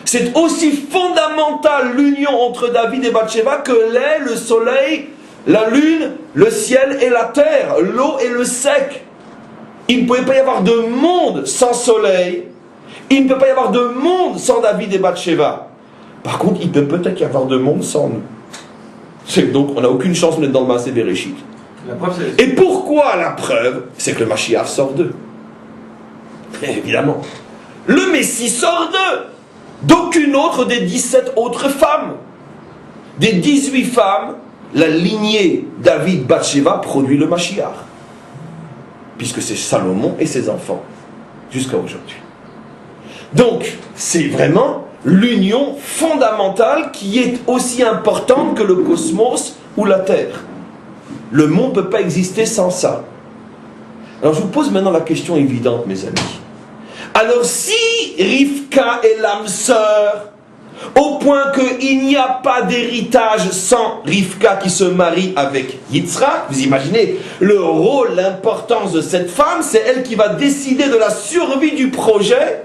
C'est aussi fondamental l'union entre David et Bathsheba que l'est le soleil, la lune, le ciel et la terre, l'eau et le sec. Il ne pouvait pas y avoir de monde sans soleil, il ne peut pas y avoir de monde sans David et Bathsheba. Par contre, il peut peut-être y avoir de monde sans nous. Donc on n'a aucune chance d'être dans le Maaseh Bereshit. Et pourquoi la preuve? C'est que le Mashiach sort d'eux. Évidemment. Le Messie sort d'eux. D'aucune autre des 17 autres femmes. Des 18 femmes, la lignée David-Bathsheba produit le Mashiach. Puisque c'est Salomon et ses enfants. Jusqu'à aujourd'hui. Donc, c'est vraiment l'union fondamentale qui est aussi importante que le cosmos ou la Terre. Le monde ne peut pas exister sans ça. Alors je vous pose maintenant la question évidente, mes amis. Alors si Rivka est l'âme sœur, au point qu'il n'y a pas d'héritage sans Rivka qui se marie avec Yitzhak, vous imaginez le rôle, l'importance de cette femme, c'est elle qui va décider de la survie du projet.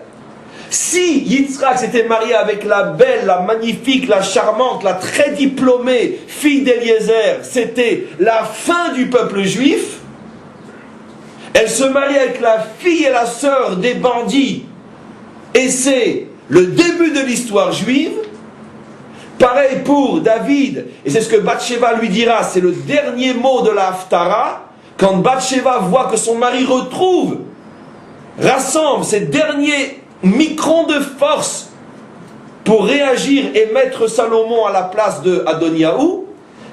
Si Yitzhak s'était marié avec la belle, la magnifique, la charmante, la très diplômée fille d'Eliezer, c'était la fin du peuple juif. Elle se marie avec la fille et la sœur des bandits, et c'est le début de l'histoire juive. Pareil pour David, et c'est ce que Bathsheba lui dira, c'est le dernier mot de la Haftara, quand Bathsheba voit que son mari rassemble ses derniers microns de force pour réagir et mettre Salomon à la place de Adoniaou,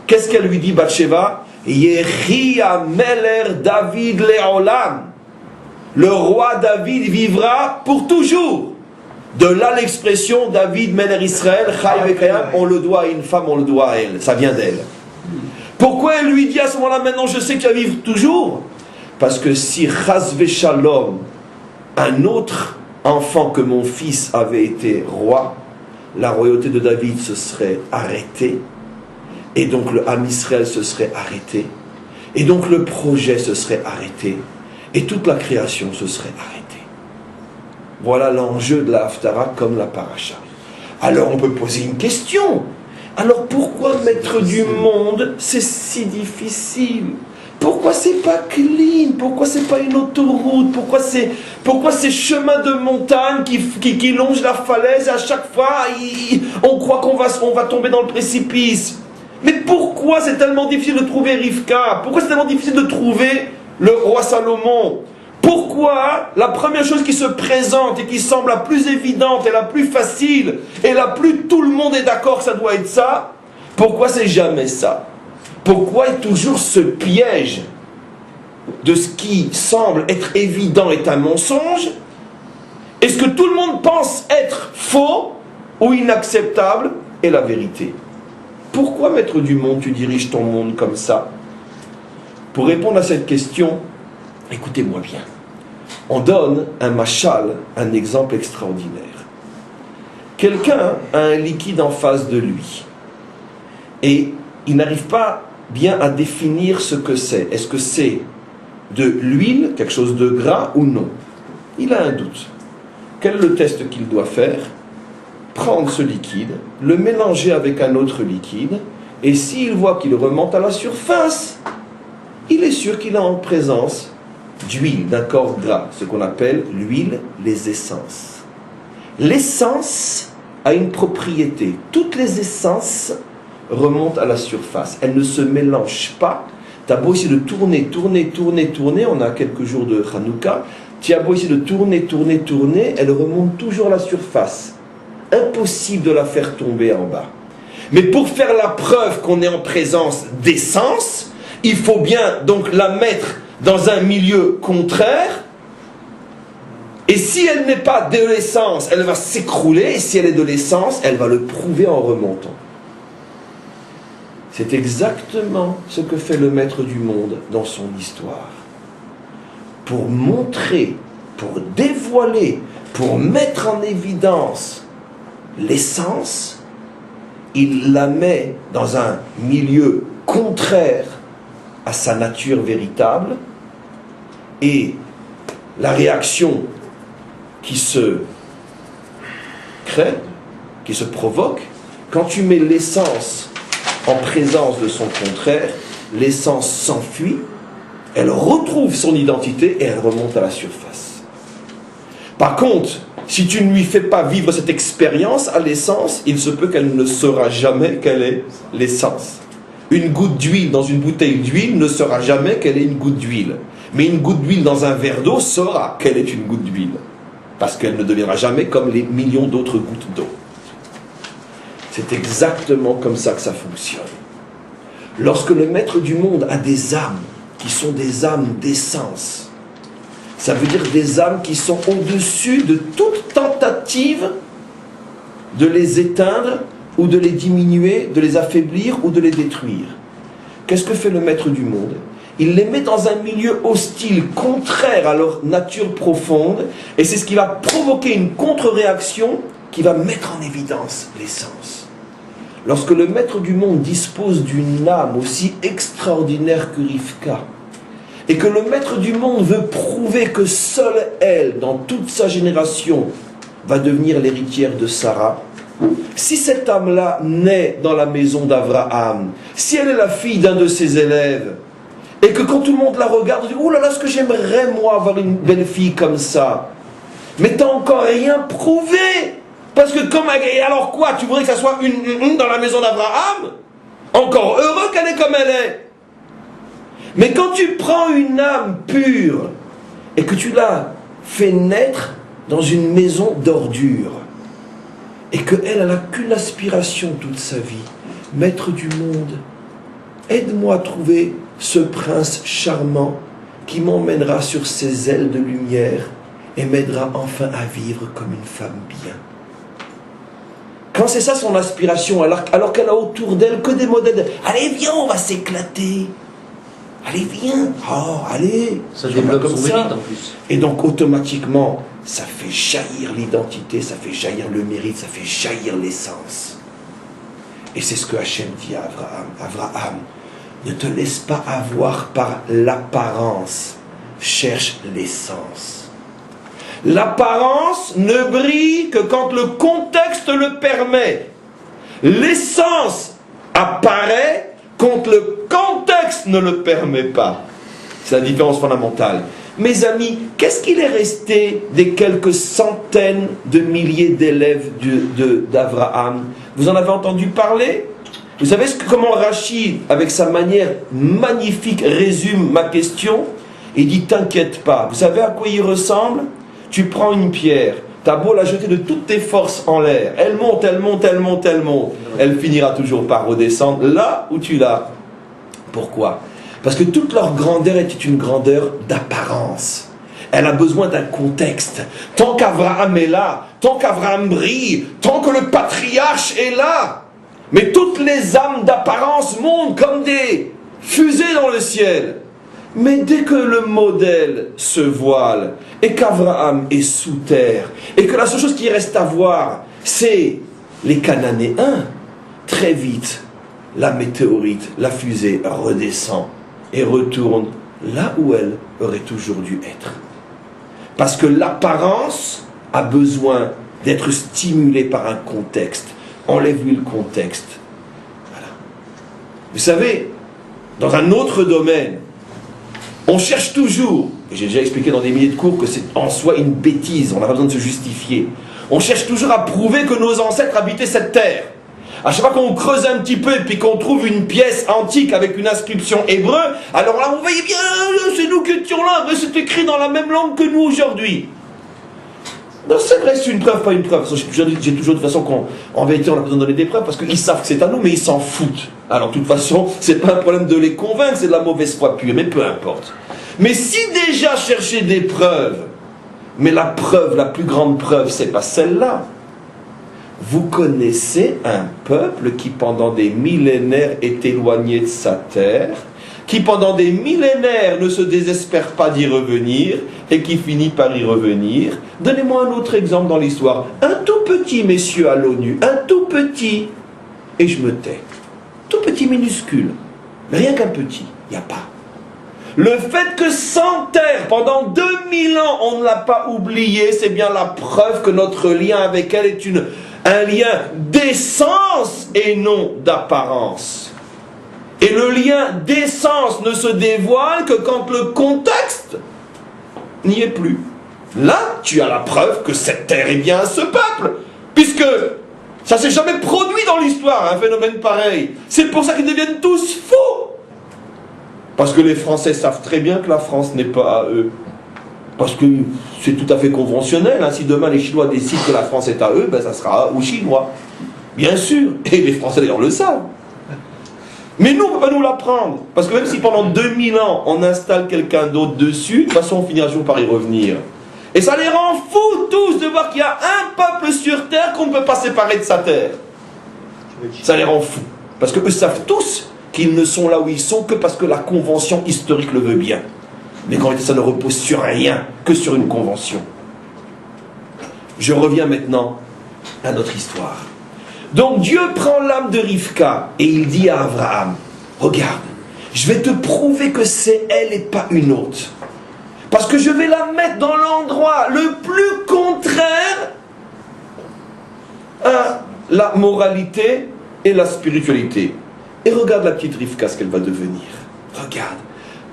qu'est-ce qu'elle lui dit Bathsheba? Yechia Meler David Leolam, le roi David vivra pour toujours. De là l'expression David Meler Israël, Chai Vekayam, on le doit à une femme, on le doit à elle, ça vient d'elle. Pourquoi elle lui dit à ce moment-là, maintenant je sais que tu vas vivre toujours? Parce que si Chas Veshalom, un autre enfant que mon fils avait été roi, la royauté de David se serait arrêtée, et donc le Ham Israël se serait arrêté, et donc le projet se serait arrêté, et toute la création se serait arrêtée. Voilà l'enjeu de la Haftara comme la Paracha. Alors on peut poser une question. Alors pourquoi maître du monde, c'est si difficile? Pourquoi c'est pas clean? Pourquoi c'est pas une autoroute? Pourquoi ces chemins de montagne qui longent la falaise et à chaque fois on croit qu'on va tomber dans le précipice? Mais pourquoi c'est tellement difficile de trouver Rivka? Pourquoi c'est tellement difficile de trouver le roi Salomon? Pourquoi la première chose qui se présente et qui semble la plus évidente et la plus facile et la plus tout le monde est d'accord que ça doit être ça, pourquoi c'est jamais ça? Pourquoi est toujours ce piège de ce qui semble être évident est un mensonge et ce que tout le monde pense être faux ou inacceptable est la vérité? Pourquoi, maître du monde, tu diriges ton monde comme ça? Pour répondre à cette question, écoutez-moi bien. On donne un machal, un exemple extraordinaire. Quelqu'un a un liquide en face de lui et il n'arrive pas bien à définir ce que c'est. Est-ce que c'est de l'huile, quelque chose de gras ou non? Il a un doute. Quel est le test qu'il doit faire? Prendre ce liquide, le mélanger avec un autre liquide, et s'il voit qu'il remonte à la surface, il est sûr qu'il est en présence d'huile, d'un corps gras, ce qu'on appelle l'huile, les essences. L'essence a une propriété. Toutes les essences remontent à la surface. Elles ne se mélangent pas. Tu as beau essayer de tourner, on a quelques jours de Hanouka, tu as beau essayer de tourner, elle remonte toujours à la surface. Impossible de la faire tomber en bas. Mais pour faire la preuve qu'on est en présence d'essence, il faut bien donc la mettre dans un milieu contraire, et si elle n'est pas de l'essence, elle va s'écrouler, et si elle est de l'essence, elle va le prouver en remontant. C'est exactement ce que fait le maître du monde dans son histoire. Pour montrer, pour dévoiler, pour mettre en évidence l'essence, il la met dans un milieu contraire à sa nature véritable, et la réaction qui se crée, qui se provoque, quand tu mets l'essence en présence de son contraire, l'essence s'enfuit, elle retrouve son identité et elle remonte à la surface. Par contre, si tu ne lui fais pas vivre cette expérience à l'essence, il se peut qu'elle ne saura jamais quelle est l'essence. Une goutte d'huile dans une bouteille d'huile ne saura jamais quelle est une goutte d'huile. Mais une goutte d'huile dans un verre d'eau saura quelle est une goutte d'huile. Parce qu'elle ne deviendra jamais comme les millions d'autres gouttes d'eau. C'est exactement comme ça que ça fonctionne. Lorsque le maître du monde a des âmes qui sont des âmes d'essence, ça veut dire des âmes qui sont au-dessus de toute tentative de les éteindre ou de les diminuer, de les affaiblir ou de les détruire. Qu'est-ce que fait le maître du monde? Il les met dans un milieu hostile, contraire à leur nature profonde, et c'est ce qui va provoquer une contre-réaction qui va mettre en évidence l'essence. Lorsque le maître du monde dispose d'une âme aussi extraordinaire que Rivka, et que le maître du monde veut prouver que seule elle, dans toute sa génération, va devenir l'héritière de Sarah, si cette âme-là naît dans la maison d'Abraham, si elle est la fille d'un de ses élèves, et que quand tout le monde la regarde, on dit « Oh là là, ce que j'aimerais moi avoir une belle fille comme ça !» Mais t'as encore rien prouvé. Parce que comme... Alors quoi? Tu voudrais que ça soit une dans la maison d'Abraham? Encore heureux qu'elle est comme elle est. Mais quand tu prends une âme pure et que tu la fais naître dans une maison d'ordures, et qu'elle n'a qu'une aspiration toute sa vie, maître du monde, aide-moi à trouver ce prince charmant qui m'emmènera sur ses ailes de lumière et m'aidera enfin à vivre comme une femme bien. Quand c'est ça son aspiration, alors qu'elle a autour d'elle que des modèles, allez viens, on va s'éclater. Allez viens, oh allez. Ça développe comme son ça. mérite en plus. Et donc automatiquement, ça fait jaillir l'identité, ça fait jaillir le mérite, ça fait jaillir l'essence. Et c'est ce que Hachem dit à Abraham. Abraham, ne te laisse pas avoir par l'apparence, cherche l'essence. L'apparence ne brille que quand le contexte le permet. L'essence apparaît quand le contexte ne le permet pas. C'est la différence fondamentale. Mes amis, qu'est-ce qu'il est resté des quelques centaines de milliers d'élèves d'Abraham? Vous en avez entendu parler? Vous savez comment Rachid, avec sa manière magnifique, résume ma question? Il dit, t'inquiète pas. Vous savez à quoi il ressemble? Tu prends une pierre, t'as beau la jeter de toutes tes forces en l'air, elle monte, elle monte, elle monte, elle monte, elle finira toujours par redescendre là où tu l'as. Pourquoi? Parce que toute leur grandeur était une grandeur d'apparence. Elle a besoin d'un contexte. Tant qu'Abraham est là, tant qu'Abraham brille, tant que le patriarche est là, mais toutes les âmes d'apparence montent comme des fusées dans le ciel. Mais dès que le modèle se voile et qu'Abraham est sous terre et que la seule chose qui reste à voir, c'est les Cananéens, très vite, la météorite, la fusée redescend et retourne là où elle aurait toujours dû être. Parce que l'apparence a besoin d'être stimulée par un contexte. Enlève-lui le contexte. Voilà. Vous savez, dans un autre domaine, on cherche toujours, et j'ai déjà expliqué dans des milliers de cours que c'est en soi une bêtise, on n'a pas besoin de se justifier. On cherche toujours à prouver que nos ancêtres habitaient cette terre. À chaque fois qu'on creuse un petit peu et puis qu'on trouve une pièce antique avec une inscription hébreu, alors là, vous voyez bien, c'est nous qui étions là, mais c'est écrit dans la même langue que nous aujourd'hui. Non, c'est vrai, c'est une preuve, pas une preuve. J'ai toujours de toute façon qu'en vérité, on a besoin de donner des preuves parce qu'ils savent que c'est à nous, mais ils s'en foutent. Alors, de toute façon, c'est pas un problème de les convaincre, c'est de la mauvaise foi pure, mais peu importe. Mais si déjà chercher des preuves, mais la preuve, la plus grande preuve, c'est pas celle-là. Vous connaissez un peuple qui pendant des millénaires est éloigné de sa terre, qui pendant des millénaires ne se désespère pas d'y revenir et qui finit par y revenir. Donnez-moi un autre exemple dans l'histoire. Un tout petit messieurs à l'ONU, un tout petit, et je me tais. Tout petit minuscule, mais rien qu'un petit, il n'y a pas. Le fait que sans terre, pendant 2000 ans, on ne l'a pas oublié, c'est bien la preuve que notre lien avec elle est un lien d'essence et non d'apparence. Et le lien d'essence ne se dévoile que quand le contexte n'y est plus. Là, tu as la preuve que cette terre est bien ce peuple, puisque ça s'est jamais produit dans l'histoire, un phénomène pareil. C'est pour ça qu'ils deviennent tous fous. Parce que les Français savent très bien que la France n'est pas à eux. Parce que c'est tout à fait conventionnel. Hein. Si demain les Chinois décident que la France est à eux, ben ça sera aux Chinois. Bien sûr. Et les Français d'ailleurs le savent. Mais nous, on ne peut pas nous l'apprendre. Parce que même si pendant 2000 ans, on installe quelqu'un d'autre dessus, de toute façon, on finira toujours par y revenir. Et ça les rend fous tous de voir qu'il y a un peuple sur terre qu'on ne peut pas séparer de sa terre. Ça les rend fous. Parce qu'eux savent tous qu'ils ne sont là où ils sont que parce que la convention historique le veut bien. Mais qu'en réalité, ça ne repose sur rien, que sur une convention. Je reviens maintenant à notre histoire. Donc Dieu prend l'âme de Rivka et il dit à Abraham, regarde, je vais te prouver que c'est elle et pas une autre. Parce que je vais la mettre dans l'endroit le plus contraire à la moralité et la spiritualité. Et regarde la petite Rivka, ce qu'elle va devenir. Regarde.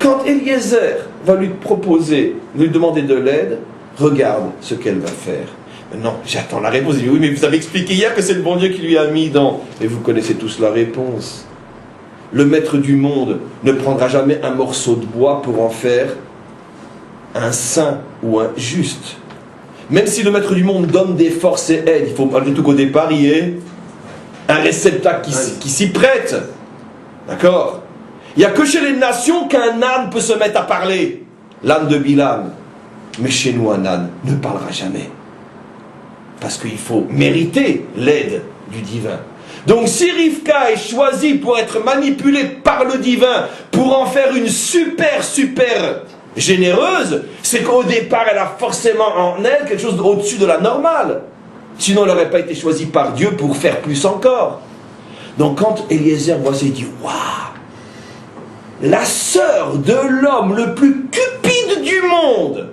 Quand Eliezer va lui proposer, lui demander de l'aide, regarde ce qu'elle va faire. Non, j'attends la réponse. Il dit, oui, mais vous avez expliqué hier que c'est le bon Dieu qui lui a mis dans... Et vous connaissez tous la réponse. Le maître du monde ne prendra jamais un morceau de bois pour en faire un saint ou un juste. Même si le maître du monde donne des forces et aides, il faut malgré tout qu'au départ, il y ait un réceptacle qui s'y prête. D'accord? Il n'y a que chez les nations qu'un âne peut se mettre à parler. L'âne de Bilam. Mais chez nous, un âne ne parlera jamais. Parce qu'il faut mériter l'aide du divin. Donc si Rivka est choisie pour être manipulée par le divin, pour en faire une super généreuse, c'est qu'au départ elle a forcément en elle quelque chose au-dessus de la normale. Sinon elle n'aurait pas été choisie par Dieu pour faire plus encore. Donc quand Eliezer voit ça, il dit, waouh, la sœur de l'homme le plus cupide du monde,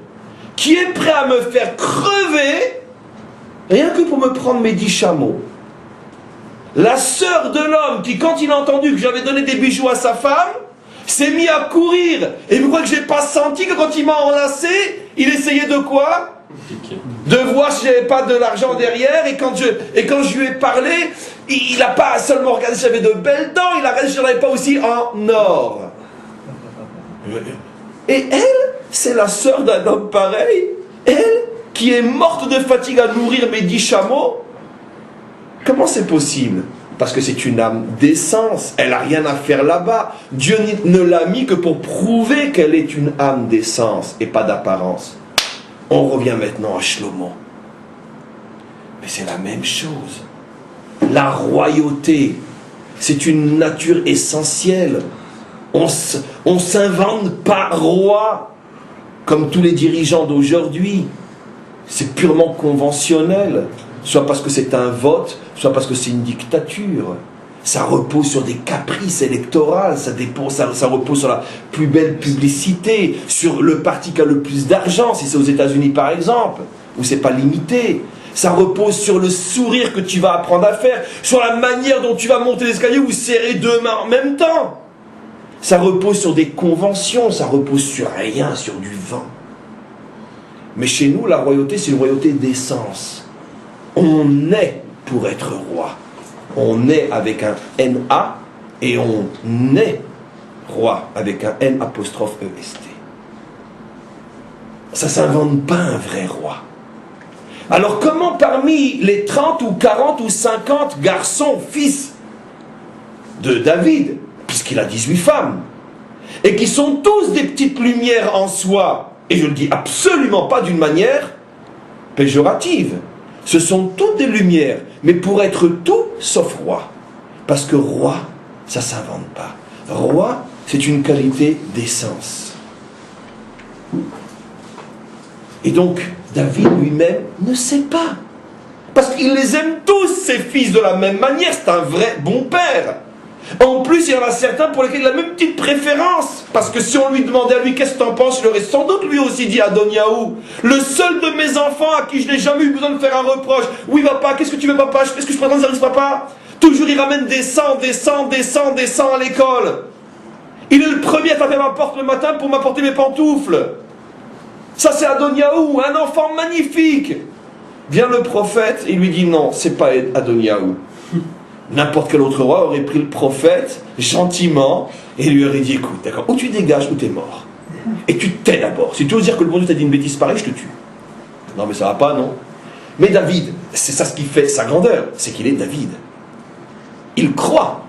qui est prêt à me faire crever, rien que pour me prendre mes 10 chameaux. La sœur de l'homme qui, quand il a entendu que j'avais donné des bijoux à sa femme, s'est mis à courir. Et vous croyez que j'ai pas senti que quand il m'a enlacé, il essayait de quoi? De voir si j'avais pas de l'argent derrière. Et quand je lui ai parlé, il n'a pas seulement regardé si j'avais de belles dents, il a regardé si j'en avais pas aussi en or. Et elle, c'est la sœur d'un homme pareil. Elle, qui est morte de fatigue à nourrir mes 10 chameaux. Comment c'est possible? Parce que c'est une âme d'essence. Elle n'a rien à faire là-bas. Dieu ne l'a mis que pour prouver qu'elle est une âme d'essence et pas d'apparence. On revient maintenant à Shlomo. Mais c'est la même chose. La royauté, c'est une nature essentielle. On ne s'invente pas roi comme tous les dirigeants d'aujourd'hui. C'est purement conventionnel. Soit parce que c'est un vote, soit parce que c'est une dictature. Ça repose sur des caprices électoraux, ça repose sur la plus belle publicité, sur le parti qui a le plus d'argent, si c'est aux États-Unis par exemple, où c'est pas limité. Ça repose sur le sourire que tu vas apprendre à faire, sur la manière dont tu vas monter l'escalier ou serrer 2 mains en même temps. Ça repose sur des conventions, ça repose sur rien, sur du vent. Mais chez nous, la royauté, c'est une royauté d'essence. On est pour être roi. On est avec un N-A et on est roi avec un N''EST. Ça ne s'invente pas un vrai roi. Alors comment parmi les 30 ou 40 ou 50 garçons, fils de David, puisqu'il a 18 femmes, et qui sont tous des petites lumières en soi, et je ne le dis absolument pas d'une manière péjorative, ce sont toutes des lumières, mais pour être tout sauf roi. Parce que roi, ça ne s'invente pas. Roi, c'est une qualité d'essence. Et donc, David lui-même ne sait pas. Parce qu'il les aime tous, ses fils, de la même manière. C'est un vrai bon père. En plus, il y en a certains pour lesquels il a même petite préférence. Parce que si on lui demandait à lui qu'est-ce que t'en penses, il aurait sans doute lui aussi dit Adoniaou. Le seul de mes enfants à qui je n'ai jamais eu besoin de faire un reproche. Oui papa, qu'est-ce que tu veux papa? Est-ce que je présente service papa? Toujours il ramène des sangs à l'école. Il est le premier à taper à ma porte le matin pour m'apporter mes pantoufles. Ça c'est Adoniaou, un enfant magnifique. Vient le prophète et il lui dit non, c'est pas Adoniaou. N'importe quel autre roi aurait pris le prophète gentiment et lui aurait dit écoute, d'accord, ou tu dégages ou t'es mort. Et tu te tais d'abord. Si tu veux dire que le bon Dieu t'a dit une bêtise pareille, je te tue. Non mais ça va pas, non. Mais David, c'est ça ce qui fait sa grandeur, c'est qu'il est David. Il croit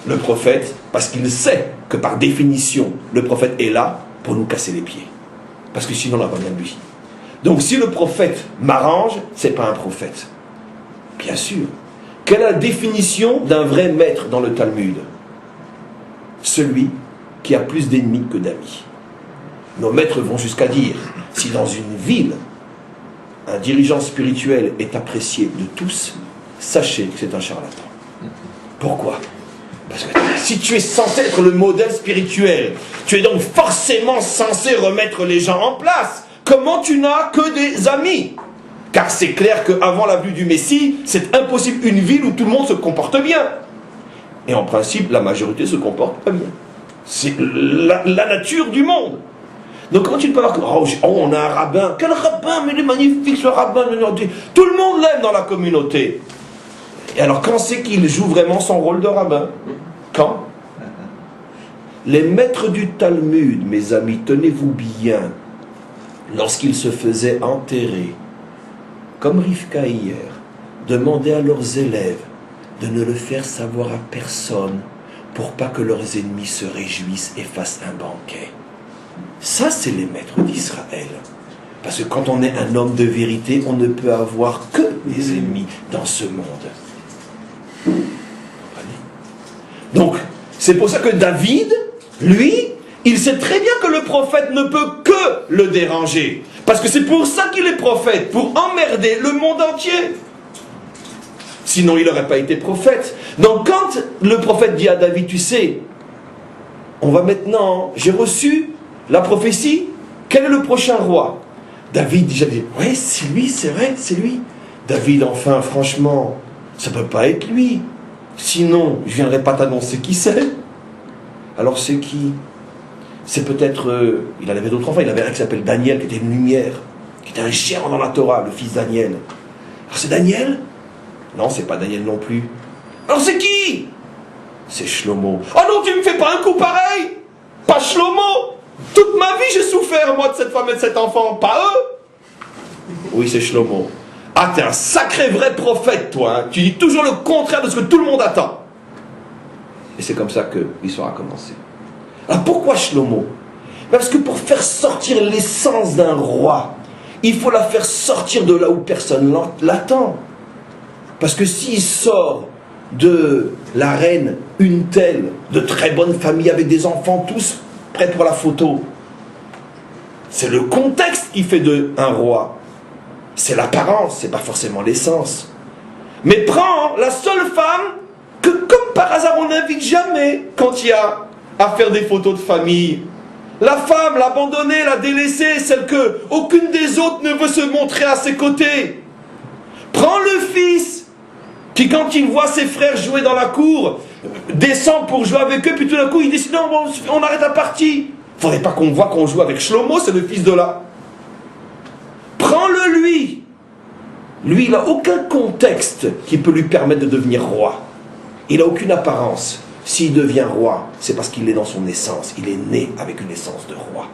le prophète parce qu'il sait que par définition, le prophète est là pour nous casser les pieds. Parce que sinon on n'a pas bien de lui. Donc si le prophète m'arrange, c'est pas un prophète. Bien sûr. Quelle est la définition d'un vrai maître dans le Talmud? Celui qui a plus d'ennemis que d'amis. Nos maîtres vont jusqu'à dire, si dans une ville, un dirigeant spirituel est apprécié de tous, sachez que c'est un charlatan. Pourquoi? Parce que si tu es censé être le modèle spirituel, tu es donc forcément censé remettre les gens en place. Comment tu n'as que des amis? Car c'est clair qu'avant la venue du Messie, c'est impossible une ville où tout le monde se comporte bien. Et en principe, la majorité se comporte pas bien. C'est la nature du monde. Donc comment tu peux avoir que on a un rabbin, quel rabbin, mais il est magnifique ce rabbin, tout le monde l'aime dans la communauté. Et alors quand c'est qu'il joue vraiment son rôle de rabbin? Quand? Les maîtres du Talmud, mes amis, tenez-vous bien, lorsqu'ils se faisaient enterrer, comme Rivka hier, demandaient à leurs élèves de ne le faire savoir à personne pour pas que leurs ennemis se réjouissent et fassent un banquet. Ça, c'est les maîtres d'Israël. Parce que quand on est un homme de vérité, on ne peut avoir que des ennemis dans ce monde. Donc, c'est pour ça que David, lui, il sait très bien que le prophète ne peut que le déranger. Parce que c'est pour ça qu'il est prophète, pour emmerder le monde entier. Sinon, il n'aurait pas été prophète. Donc, quand le prophète dit à David, tu sais, on va maintenant, j'ai reçu la prophétie, quel est le prochain roi? David déjà dit, ouais, c'est lui, c'est vrai, c'est lui. David, enfin, franchement, ça ne peut pas être lui. Sinon, je ne viendrai pas t'annoncer qui c'est. Alors c'est qui? C'est peut-être... il en avait d'autres enfants. Il avait un qui s'appelle Daniel, qui était une lumière, qui était un géant dans la Torah, le fils Daniel. Alors c'est Daniel? Non, c'est pas Daniel non plus. Alors c'est qui? C'est Shlomo. Oh non, tu me fais pas un coup pareil! Pas Shlomo! Toute ma vie j'ai souffert, moi, de cette femme et de cet enfant, pas eux! Oui, c'est Shlomo. Ah, t'es un sacré vrai prophète, toi, hein. Tu dis toujours le contraire de ce que tout le monde attend. Et c'est comme ça que l'histoire a commencé. Alors pourquoi Shlomo? Parce que pour faire sortir l'essence d'un roi, il faut la faire sortir de là où personne l'attend. Parce que s'il sort de la reine une telle, de très bonne famille avec des enfants tous prêts pour la photo, c'est le contexte qui fait de un roi. C'est l'apparence, c'est pas forcément l'essence. Mais prends la seule femme que, comme par hasard, on n'invite jamais quand il y a à faire des photos de famille. La femme, l'abandonnée, la délaissée, celle que aucune des autres ne veut se montrer à ses côtés. Prends le fils, qui quand il voit ses frères jouer dans la cour, descend pour jouer avec eux, puis tout d'un coup il décide, non, on arrête la partie. Faudrait pas qu'on voit qu'on joue avec Shlomo, c'est le fils de là. Prends-le lui. Lui, il n'a aucun contexte qui peut lui permettre de devenir roi. Il n'a aucune apparence. S'il devient roi, c'est parce qu'il est dans son essence. Il est né avec une essence de roi.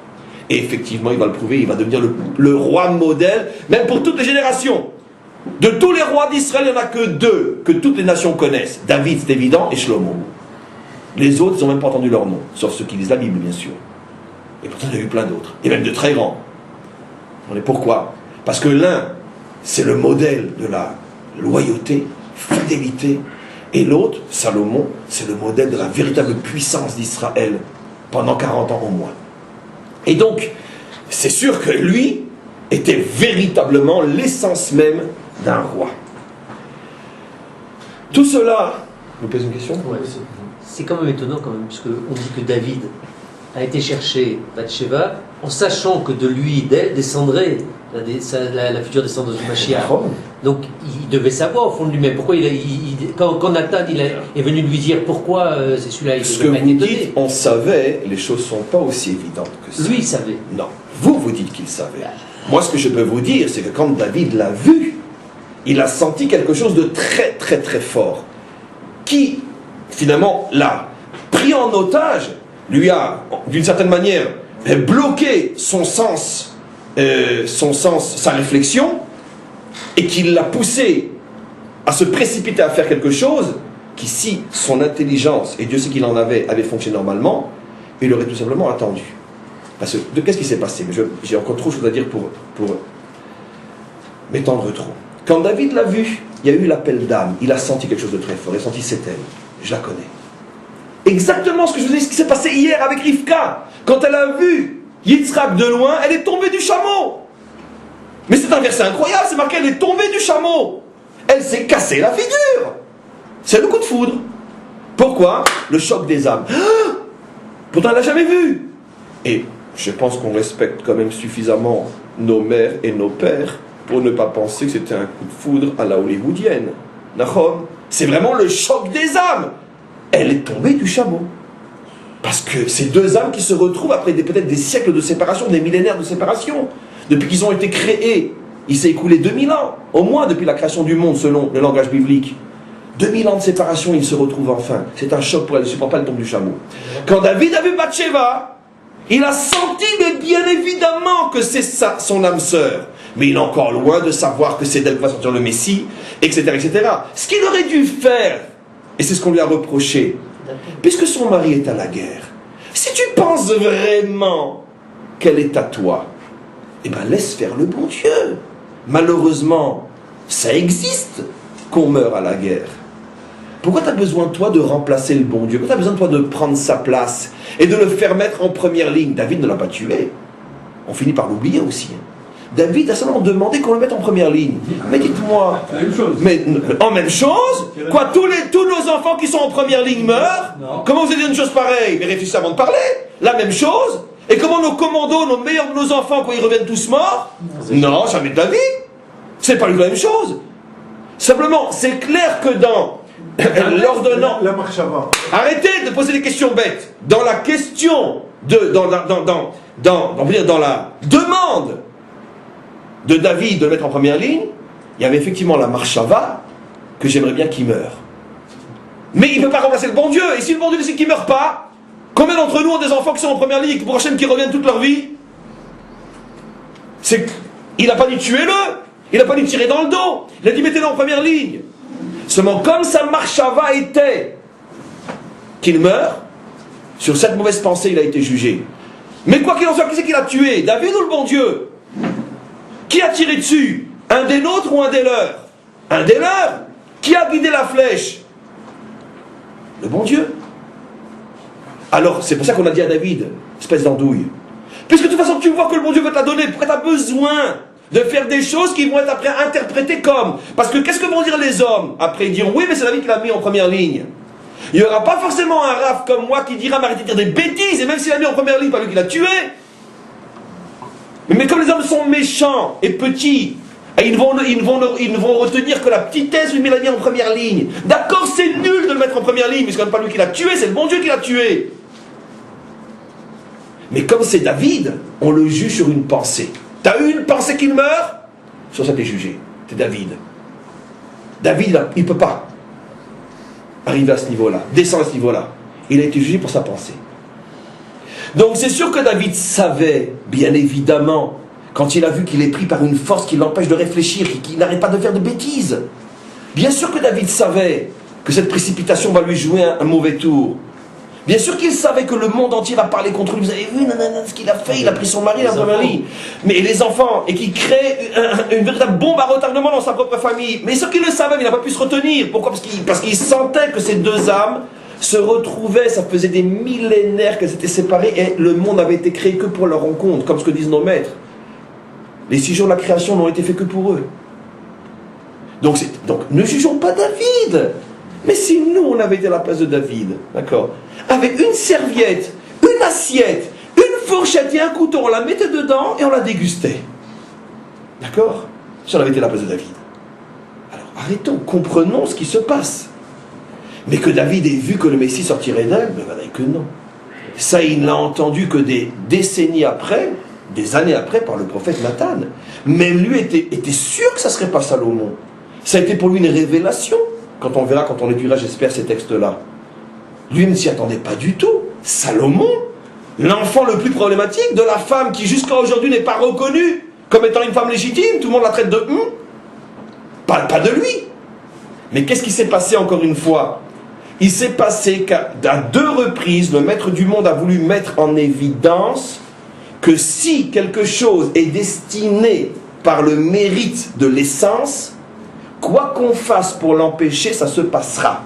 Et effectivement, il va le prouver, il va devenir le roi modèle, même pour toutes les générations. De tous les rois d'Israël, il n'y en a que deux que toutes les nations connaissent. David, c'est évident, et Shlomo. Les autres, ils n'ont même pas entendu leur nom, sauf ceux qui lisent la Bible, bien sûr. Et pourtant, il y en a eu plein d'autres, et même de très grands. Et pourquoi? Parce que l'un, c'est le modèle de la loyauté, fidélité, et l'autre, Salomon, c'est le modèle de la véritable puissance d'Israël pendant 40 ans au moins. Et donc, c'est sûr que lui était véritablement l'essence même d'un roi. Tout cela... Vous posez une question? Ouais, c'est quand même étonnant quand même, puisque on dit que David a été chercher Bathsheba en sachant que de lui, d'elle, descendrait la future descendance du Mashiach. Donc il devait savoir au fond de lui-même. Pourquoi quand Nathan est venu lui dire pourquoi c'est celui-là, il ce que vous dites, on savait, les choses ne sont pas aussi évidentes que ça. Lui, il savait. Non, vous dites qu'il savait. Moi, ce que je peux vous dire, c'est que quand David l'a vu, il a senti quelque chose de très, très, très fort, qui, finalement, l'a pris en otage, lui a, d'une certaine manière, bloqué son sens, sa réflexion, et qui l'a poussé à se précipiter à faire quelque chose qui, si son intelligence, et Dieu sait qu'il en avait fonctionné normalement, il aurait tout simplement attendu. Parce que, qu'est-ce qui s'est passé? Mais j'ai encore trop de choses à dire pour m'étendre trop. Quand David l'a vu, il y a eu l'appel d'âme, il a senti quelque chose de très fort, il a senti c'est elle, je la connais. Exactement ce que je vous ai dit, ce qui s'est passé hier avec Rivka. Quand elle a vu Yitzhak de loin, elle est tombée du chameau. Mais c'est un verset incroyable, c'est marqué, elle est tombée du chameau. Elle s'est cassée la figure. C'est le coup de foudre. Pourquoi? Le choc des âmes. Ah, pourtant elle l'a jamais vu. Et je pense qu'on respecte quand même suffisamment nos mères et nos pères pour ne pas penser que c'était un coup de foudre à la hollywoodienne. Nahom, c'est vraiment le choc des âmes. Elle est tombée du chameau. Parce que ces deux âmes qui se retrouvent après peut-être des siècles de séparation, des millénaires de séparation, depuis qu'ils ont été créés, il s'est écoulé 2000 ans, au moins depuis la création du monde selon le langage biblique. 2000 ans de séparation, ils se retrouvent enfin. C'est un choc pour elle, elle ne supporte pas le tombe du chameau. Quand David a vu Bathsheba, il a senti, mais bien évidemment, que c'est son âme sœur. Mais il est encore loin de savoir que c'est d'elle que va sortir le Messie, etc., etc. Ce qu'il aurait dû faire, et c'est ce qu'on lui a reproché, puisque son mari est à la guerre, si tu penses vraiment qu'elle est à toi, eh bien laisse faire le bon Dieu. Malheureusement, ça existe qu'on meurt à la guerre. Pourquoi tu as besoin, toi, de remplacer le bon Dieu? Pourquoi tu as besoin, toi, de prendre sa place et de le faire mettre en première ligne? David ne l'a pas tué. On finit par l'oublier aussi. David a seulement demandé qu'on le mette en première ligne. Mais dites-moi, mais en même chose, quoi, tous nos enfants qui sont en première ligne meurent? Comment vous avez dit une chose pareille? Mais réfléchissez avant de parler. La même chose. Et comment nos commandos, nos enfants, quand ils reviennent tous morts? Non, jamais de la vie. C'est pas la même chose. Simplement, c'est clair que dans l'ordonnant. La marche avant. Arrêtez de poser des questions bêtes. Dans la question dans la demande de David de le mettre en première ligne, il y avait effectivement la marchava que j'aimerais bien qu'il meure. Mais il ne peut pas remplacer le bon Dieu. Et si le bon Dieu décide qu'il ne meurt pas, combien d'entre nous ont des enfants qui sont en première ligne et pour Hachem qui reviennent toute leur vie? Il n'a pas dit tuez-le, il n'a pas dit tirer dans le dos, il a dit mettez-le en première ligne. Seulement comme sa marchava était qu'il meurt, sur cette mauvaise pensée il a été jugé. Mais quoi qu'il en soit, qui c'est qui l'a tué? David ou le bon Dieu? Qui a tiré dessus? Un des nôtres ou un des leurs? Un des leurs. Qui a guidé la flèche? Le bon Dieu. Alors c'est pour ça qu'on a dit à David, espèce d'andouille, puisque de toute façon tu vois que le bon Dieu veut te la donner, pourquoi tu as besoin de faire des choses qui vont être après interprétées comme? Parce que qu'est-ce que vont dire les hommes? Après ils diront oui mais c'est David qui l'a mis en première ligne. Il n'y aura pas forcément un raf comme moi qui dira m'arrêtez de dire des bêtises, et même s'il l'a mis en première ligne, pas lui qui l'a tué. Mais comme les hommes sont méchants et petits, et ils vont retenir que la petitesse lui met la mis en première ligne. D'accord, c'est nul de le mettre en première ligne, mais c'est quand même pas lui qui l'a tué, c'est le bon Dieu qui l'a tué. Mais comme c'est David, on le juge sur une pensée. T'as eu une pensée qu'il meurt? Sur ça t'es jugé. T'es David. David, il ne peut pas arriver à ce niveau-là, descendre à ce niveau-là. Il a été jugé pour sa pensée. Donc c'est sûr que David savait, bien évidemment, quand il a vu qu'il est pris par une force qui l'empêche de réfléchir, qu'il n'arrête pas de faire de bêtises. Bien sûr que David savait que cette précipitation va lui jouer un mauvais tour. Bien sûr qu'il savait que le monde entier va parler contre lui. Vous avez vu ce qu'il a fait, il a pris son mari, la première ligne. Mais les enfants, et qui crée une véritable bombe à retardement dans sa propre famille. Mais ce qu'il le savait, mais il n'a pas pu se retenir. Pourquoi? Parce qu'il sentait que ces deux âmes se retrouvaient, ça faisait des millénaires qu'elles étaient séparées, et le monde n'avait été créé que pour leur rencontre, comme ce que disent nos maîtres. Les 6 jours de la création n'ont été faits que pour eux. Donc ne jugeons pas David. Mais si nous, on avait été à la place de David, d'accord, avec une serviette, une assiette, une fourchette et un couteau, on la mettait dedans et on la dégustait. D'accord? Si on avait été à la place de David. Alors arrêtons, comprenons ce qui se passe. Mais que David ait vu que le Messie sortirait d'elle, ben voilà que non. Ça, il l'a entendu que des décennies après, des années après, par le prophète Nathan. Même lui était sûr que ça ne serait pas Salomon. Ça a été pour lui une révélation. Quand on verra, quand on étudiera, j'espère, ces textes-là. Lui ne s'y attendait pas du tout. Salomon, l'enfant le plus problématique de la femme qui jusqu'à aujourd'hui n'est pas reconnue comme étant une femme légitime, tout le monde la traite de pas de lui. Mais qu'est-ce qui s'est passé encore une fois? Il s'est passé qu'à 2 reprises, le maître du monde a voulu mettre en évidence que si quelque chose est destiné par le mérite de l'essence, quoi qu'on fasse pour l'empêcher, ça se passera.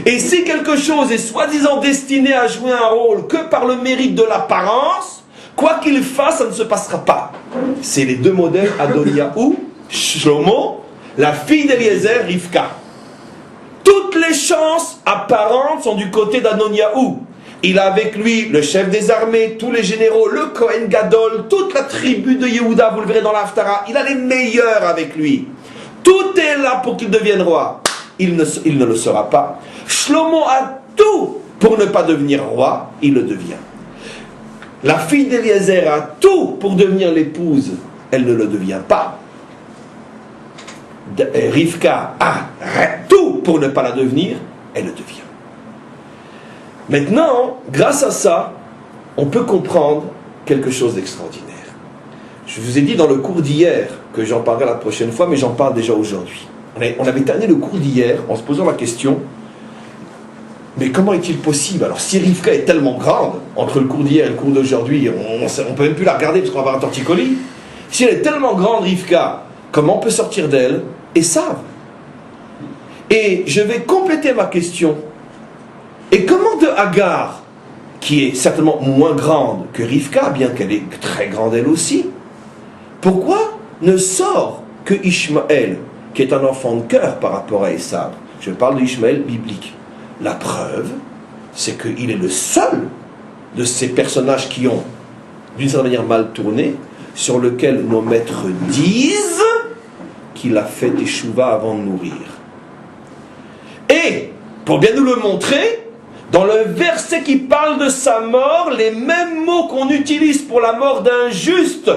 Et si quelque chose est soi-disant destiné à jouer un rôle que par le mérite de l'apparence, quoi qu'il fasse, ça ne se passera pas. C'est les 2 modèles, Adoniahu, Shlomo, la fille d'Eliezer, Rivka. Toutes les chances apparentes sont du côté d'Adoniahu. Il a avec lui le chef des armées, tous les généraux, le Kohen Gadol, toute la tribu de Yehuda, vous le verrez dans l'Haftara. Il a les meilleurs avec lui. Tout est là pour qu'il devienne roi. Il ne le sera pas. Shlomo a tout pour ne pas devenir roi. Il le devient. La fille d'Eliezer a tout pour devenir l'épouse. Elle ne le devient pas. Rivka a tout pour ne pas la devenir. Elle le devient. Maintenant, grâce à ça, on peut comprendre quelque chose d'extraordinaire. Je vous ai dit dans le cours d'hier que j'en parlerai la prochaine fois, mais j'en parle déjà aujourd'hui. On avait terminé le cours d'hier en se posant la question, mais comment est-il possible? Alors si Rivka est tellement grande, entre le cours d'hier et le cours d'aujourd'hui, on ne peut même plus la regarder parce qu'on va avoir un torticolis. Si elle est tellement grande, Rivka, comment on peut sortir d'elle Esav? Et je vais compléter ma question. Et comment de Hagar, qui est certainement moins grande que Rivka, bien qu'elle est très grande elle aussi, pourquoi ne sort que Ishmaël, qui est un enfant de cœur par rapport à Esav? Je parle d'Ishmaël biblique. La preuve, c'est qu'il est le seul de ces personnages qui ont, d'une certaine manière, mal tourné, sur lequel nos maîtres disent qu'il a fait teshuva avant de mourir. Et, pour bien nous le montrer, dans le verset qui parle de sa mort, les mêmes mots qu'on utilise pour la mort d'un juste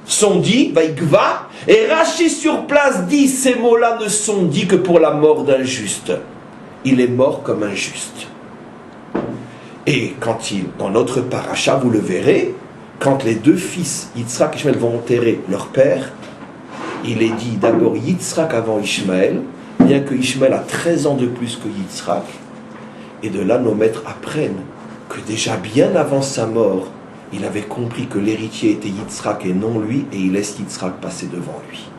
sont dits, Vaïkva, et Rachi sur place dit, ces mots-là ne sont dits que pour la mort d'un juste. Il est mort comme un juste. Et dans notre paracha, vous le verrez, quand les deux fils, Yitzhak et Ishmaël, vont enterrer leur père, il est dit d'abord Yitzhak avant Ishmaël, bien que Ishmaël a 13 ans de plus que Yitzhak, et de là nos maîtres apprennent que déjà bien avant sa mort, il avait compris que l'héritier était Yitzhak et non lui, et il laisse Yitzhak passer devant lui.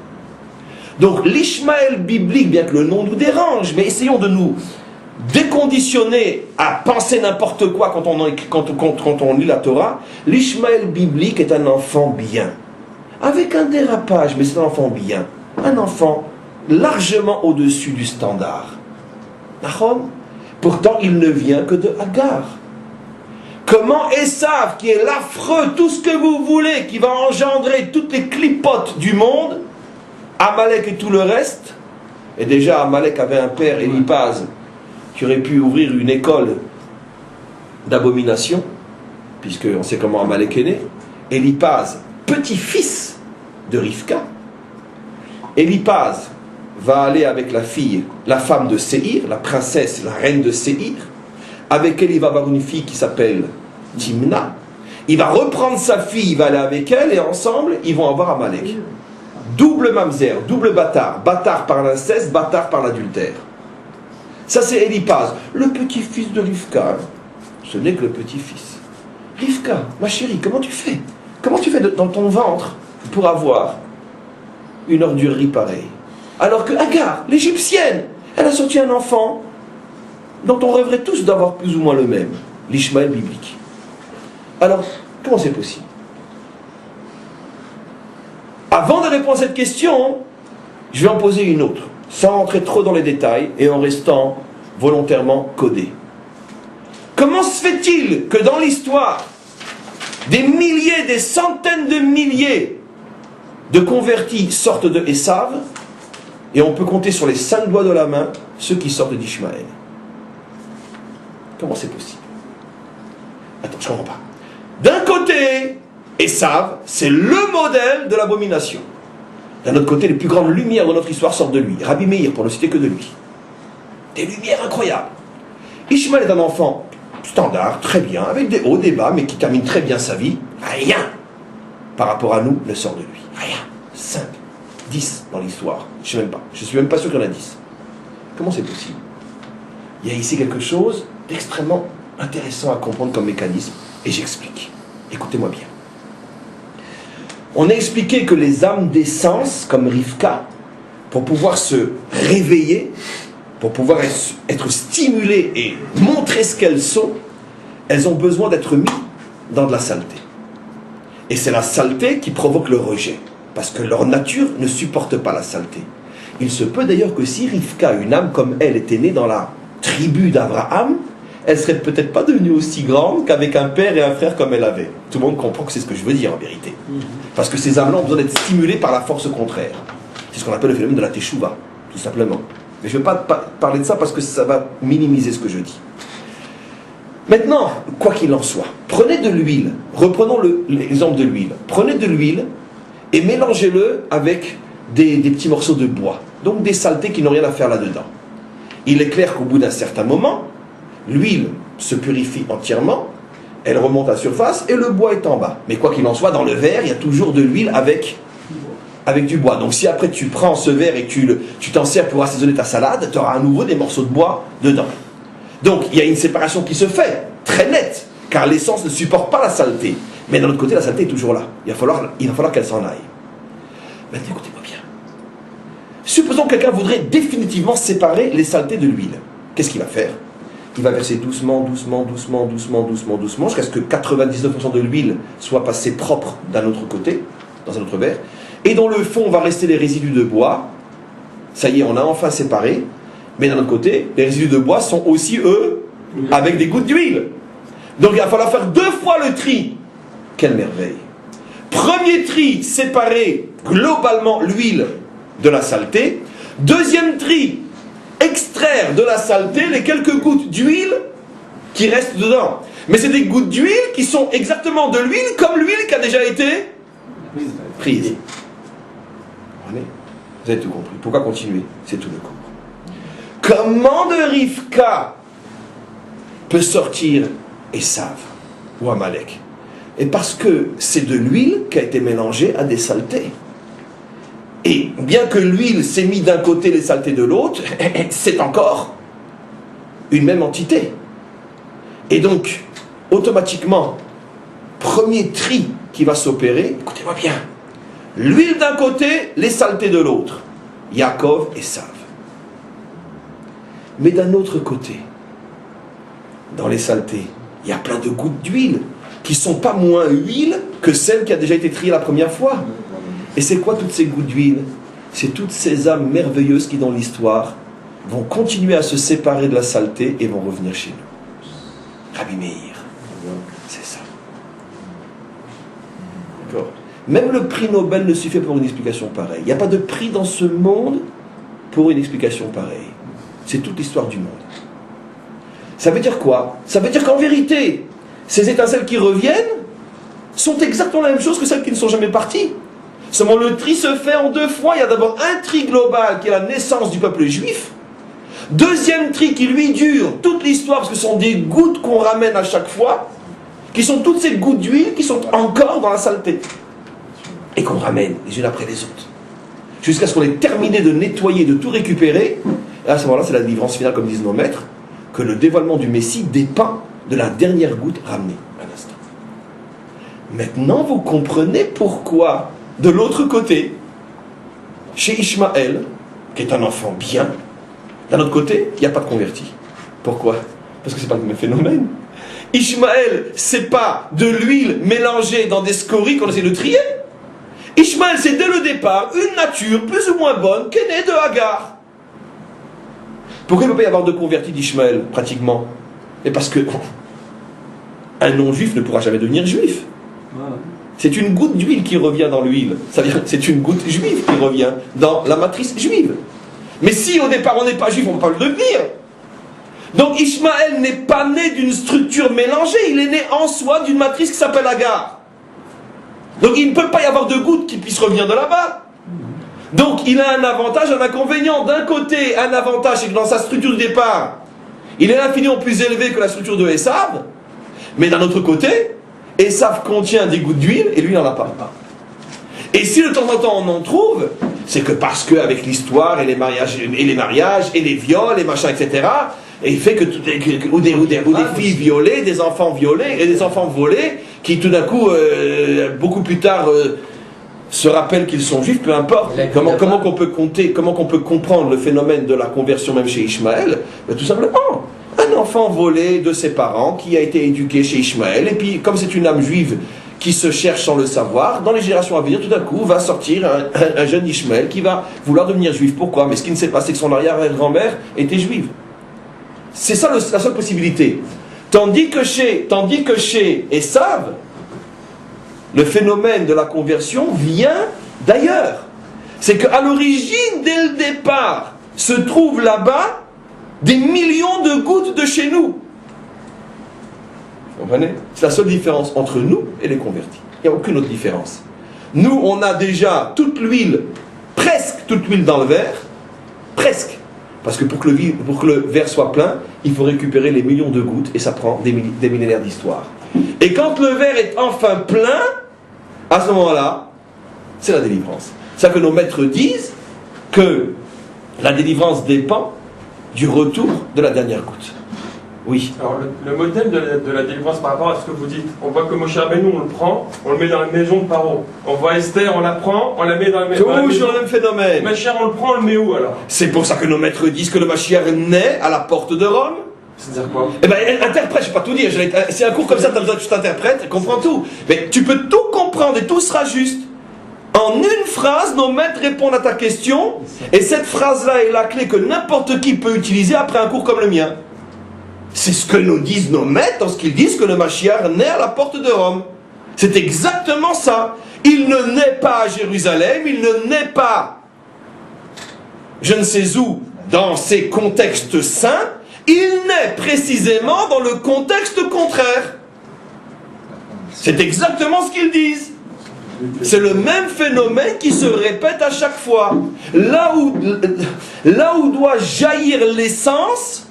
Donc l'Ishmaël biblique, bien que le nom nous dérange, mais essayons de nous déconditionner à penser n'importe quoi quand on lit la Torah. L'Ishmaël biblique est un enfant bien, avec un dérapage, mais c'est un enfant bien, un enfant largement au-dessus du standard. Pourtant il ne vient que de Hagar. Comment Esav, qui est l'affreux, tout ce que vous voulez, qui va engendrer toutes les clipotes du monde, Amalek et tout le reste, et déjà Amalek avait un père, Éliphaz, qui aurait pu ouvrir une école d'abomination, puisqu'on sait comment Amalek est né. Éliphaz, petit-fils de Rivka. Éliphaz va aller avec la fille, la femme de Séhir, la princesse, la reine de Séhir. Avec elle, il va avoir une fille qui s'appelle Timna. Il va reprendre sa fille, il va aller avec elle, et ensemble, ils vont avoir Amalek. Double mamzer, double bâtard. Bâtard par l'inceste, bâtard par l'adultère. Ça, c'est Éliphaz, le petit-fils de Rivka. Ce n'est que le petit-fils. Rivka, ma chérie, comment tu fais? Comment tu fais dans ton ventre pour avoir une ordurerie pareille? Alors que Hagar, l'égyptienne, elle a sorti un enfant dont on rêverait tous d'avoir plus ou moins le même, l'Ishmaël biblique. Alors, comment c'est possible? Avant de répondre à cette question, je vais en poser une autre, sans entrer trop dans les détails et en restant volontairement codé. Comment se fait-il que dans l'histoire, des milliers, des centaines de milliers de convertis sortent de Esav, et on peut compter sur les 5 doigts de la main ceux qui sortent d'Ishmaël? Comment c'est possible? Attends, je ne comprends pas. D'un côté, Esav, c'est le modèle de l'abomination. D'un autre côté, les plus grandes lumières de notre histoire sortent de lui. Rabbi Meir, pour ne citer que de lui. Des lumières incroyables. Ishmaël est un enfant standard, très bien, avec des hauts, des bas, mais qui termine très bien sa vie. Rien, par rapport à nous, ne sort de lui. Rien. 5, 10 dans l'histoire. Je ne suis même pas sûr qu'il y en a 10. Comment c'est possible? Il y a ici quelque chose d'extrêmement intéressant à comprendre comme mécanisme, et j'explique. Écoutez-moi bien. On a expliqué que les âmes d'essence, comme Rivka, pour pouvoir se réveiller, pour pouvoir être stimulées et montrer ce qu'elles sont, elles ont besoin d'être mises dans de la saleté. Et c'est la saleté qui provoque le rejet, parce que leur nature ne supporte pas la saleté. Il se peut d'ailleurs que si Rivka, une âme comme elle, était née dans la tribu d'Abraham, elle serait peut-être pas devenue aussi grande qu'avec un père et un frère comme elle avait. Tout le monde comprend que c'est ce que je veux dire en vérité. Parce que ces âmes-là ont besoin d'être stimulées par la force contraire. C'est ce qu'on appelle le phénomène de la teshuva, tout simplement. Mais je ne vais pas parler de ça parce que ça va minimiser ce que je dis. Maintenant, quoi qu'il en soit, prenez de l'huile, reprenons l'exemple de l'huile. Prenez de l'huile et mélangez-le avec des petits morceaux de bois, donc des saletés qui n'ont rien à faire là-dedans. Il est clair qu'au bout d'un certain moment, l'huile se purifie entièrement, elle remonte à la surface et le bois est en bas. Mais quoi qu'il en soit, dans le verre, il y a toujours de l'huile avec du bois. Donc si après tu prends ce verre et tu t'en sers pour assaisonner ta salade, tu auras à nouveau des morceaux de bois dedans. Donc il y a une séparation qui se fait, très nette, car l'essence ne supporte pas la saleté. Mais d'un autre côté, la saleté est toujours là. Il va falloir qu'elle s'en aille. Maintenant, écoutez-moi bien. Supposons que quelqu'un voudrait définitivement séparer les saletés de l'huile. Qu'est-ce qu'il va faire? Il va verser doucement, jusqu'à ce que 99% de l'huile soit passée propre d'un autre côté, dans un autre verre. Et dans le fond, va rester les résidus de bois. Ça y est, on a enfin séparé. Mais d'un autre côté, les résidus de bois sont aussi, eux, avec des gouttes d'huile. Donc il va falloir faire 2 fois le tri. Quelle merveille! Premier tri, séparer globalement l'huile de la saleté. Deuxième tri, extraire de la saleté les quelques gouttes d'huile qui restent dedans. Mais c'est des gouttes d'huile qui sont exactement de l'huile comme l'huile qui a déjà été prise. Vous avez tout compris. Pourquoi continuer? C'est tout le cours. Comment de Rivka peut sortir Esav ou Amalek? Et parce que c'est de l'huile qui a été mélangée à des saletés. Et bien que l'huile s'est mise d'un côté, les saletés de l'autre, c'est encore une même entité. Et donc, automatiquement, premier tri qui va s'opérer, écoutez-moi bien, l'huile d'un côté, les saletés de l'autre, Yaakov et Esav. Mais d'un autre côté, dans les saletés, il y a plein de gouttes d'huile qui ne sont pas moins huile que celle qui a déjà été triée la première fois. Et c'est quoi toutes ces gouttes d'huile? C'est toutes ces âmes merveilleuses qui, dans l'histoire, vont continuer à se séparer de la saleté et vont revenir chez nous. Rabbi Meir, c'est ça. D'accord? Même le prix Nobel ne suffit pas pour une explication pareille. Il n'y a pas de prix dans ce monde pour une explication pareille. C'est toute l'histoire du monde. Ça veut dire quoi? Ça veut dire qu'en vérité, ces étincelles qui reviennent sont exactement la même chose que celles qui ne sont jamais parties. Seulement le tri se fait en deux fois. Il y a d'abord un tri global qui est la naissance du peuple juif. Deuxième tri qui lui dure toute l'histoire parce que ce sont des gouttes qu'on ramène à chaque fois, qui sont toutes ces gouttes d'huile qui sont encore dans la saleté. Et qu'on ramène les unes après les autres. Jusqu'à ce qu'on ait terminé de nettoyer, de tout récupérer. Et à ce moment-là, c'est la délivrance finale, comme disent nos maîtres, que le dévoilement du Messie dépend de la dernière goutte ramenée. Un instant. Maintenant, vous comprenez pourquoi, de l'autre côté, chez Ishmaël, qui est un enfant bien, d'un autre côté, il n'y a pas de converti. Pourquoi? Parce que ce n'est pas le même phénomène. Ishmaël, c'est pas de l'huile mélangée dans des scories qu'on essaie de trier. Ishmaël, c'est dès le départ une nature plus ou moins bonne qui est née de Hagar. Pourquoi il ne peut pas y avoir de convertis d'Ishmaël, pratiquement? Et parce que un non-juif ne pourra jamais devenir juif. C'est une goutte d'huile qui revient dans l'huile. C'est-à-dire c'est une goutte juive qui revient dans la matrice juive. Mais si au départ on n'est pas juif, on ne peut pas le devenir. Donc Ishmaël n'est pas né d'une structure mélangée, il est né en soi d'une matrice qui s'appelle Hagar. Donc il ne peut pas y avoir de goutte qui puisse revenir de là-bas. Donc il a un avantage, un inconvénient. D'un côté, un avantage, c'est que dans sa structure de départ, il est infiniment plus élevé que la structure de Esav. Mais d'un autre côté, Esav contient des gouttes d'huile et lui il n'en a pas. Et si de temps en temps on en trouve, c'est que parce qu'avec l'histoire et les mariages et les viols et machin, etc., et il fait que ou des filles violées, des enfants violés et des enfants volés qui tout d'un coup, beaucoup plus tard, se rappellent qu'ils sont juifs, peu importe. Comment qu'on peut compter, comment qu'on peut comprendre le phénomène de la conversion même chez Ishmaël? Tout simplement, un enfant volé de ses parents qui a été éduqué chez Ishmaël, et puis comme c'est une âme juive qui se cherche sans le savoir, dans les générations à venir, tout d'un coup, va sortir un jeune Ishmaël qui va vouloir devenir juif. Pourquoi? Mais ce qu'il ne sait pas, c'est que son arrière-grand-mère était juive. C'est ça la seule possibilité. Tandis que chez Esav, le phénomène de la conversion vient d'ailleurs. C'est qu'à l'origine, dès le départ, se trouvent là-bas des millions de gouttes de chez nous. Vous comprenez? C'est la seule différence entre nous et les convertis. Il n'y a aucune autre différence. Nous, on a déjà toute l'huile, presque toute l'huile dans le verre, presque. Parce que pour que le verre soit plein, il faut récupérer les millions de gouttes et ça prend des millénaires d'histoire. Et quand le verre est enfin plein, à ce moment-là, c'est la délivrance. C'est ça que nos maîtres disent que la délivrance dépend du retour de la dernière goutte. Oui. Alors le modèle de la délivrance par rapport à ce que vous dites, on voit que Moshe Rabbeinu, on le prend, on le met dans la maison de Paro. On voit Esther, on la prend, on la met dans la maison. Toujours le même phénomène. Mashiach, on le prend, on le met où alors? C'est pour ça que nos maîtres disent que le Mashiach naît à la porte de Rome. C'est-à-dire quoi? Eh bien, interprète, je ne vais pas tout dire. C'est un cours comme ça, tu as besoin que je t'interprète, comprends tout. Mais tu peux tout comprendre et tout sera juste. En une phrase, nos maîtres répondent à ta question, et cette phrase-là est la clé que n'importe qui peut utiliser après un cours comme le mien. C'est ce que nous disent nos maîtres lorsqu'ils disent que le Mashiach naît à la porte de Rome. C'est exactement ça. Il ne naît pas à Jérusalem, il ne naît pas je ne sais où, dans ces contextes saints, il naît précisément dans le contexte contraire. C'est exactement ce qu'ils disent. C'est le même phénomène qui se répète à chaque fois. Là où doit jaillir l'essence,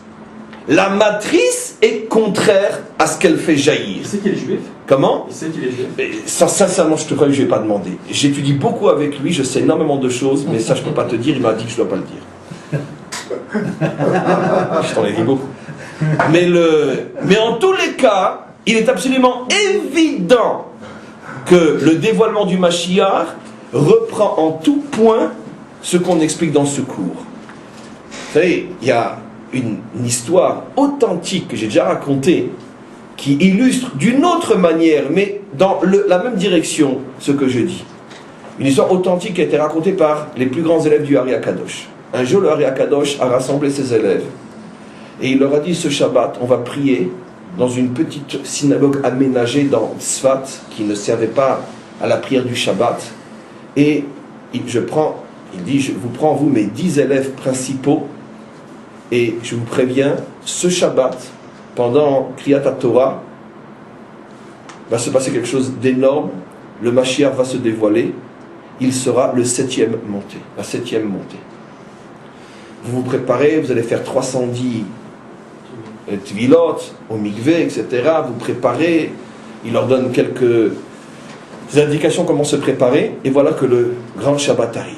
la matrice est contraire à ce qu'elle fait jaillir. Il sait qu'il est juif. Comment? Il sait qu'il est juif. Ça, sincèrement, je te crois que je ne vais pas demander. J'étudie beaucoup avec lui, je sais énormément de choses, mais ça, je ne peux pas te dire, il m'a dit que je ne dois pas le dire. Je t'en ai dit beaucoup. Mais en tous les cas, il est absolument évident que le dévoilement du Mashiach reprend en tout point ce qu'on explique dans ce cours. Vous savez, il y a une histoire authentique que j'ai déjà racontée qui illustre d'une autre manière, mais dans la même direction, ce que je dis. Une histoire authentique qui a été racontée par les plus grands élèves du Ari Akadosh. Un jour, le Ari Akadosh a rassemblé ses élèves et il leur a dit: ce Shabbat, on va prier dans une petite synagogue aménagée dans Tzfat qui ne servait pas à la prière du Shabbat. Et il dit, je vous prends, vous, mes 10 élèves principaux, et je vous préviens, ce Shabbat, pendant Kriyat Torah, va se passer quelque chose d'énorme. Le Mashiach va se dévoiler. Il sera le 7e montée, la 7e montée. Vous vous préparez, vous allez faire 310 tvilot au mikvé, etc. Vous préparez. Il leur donne quelques indications comment se préparer. Et voilà que le grand Shabbat arrive.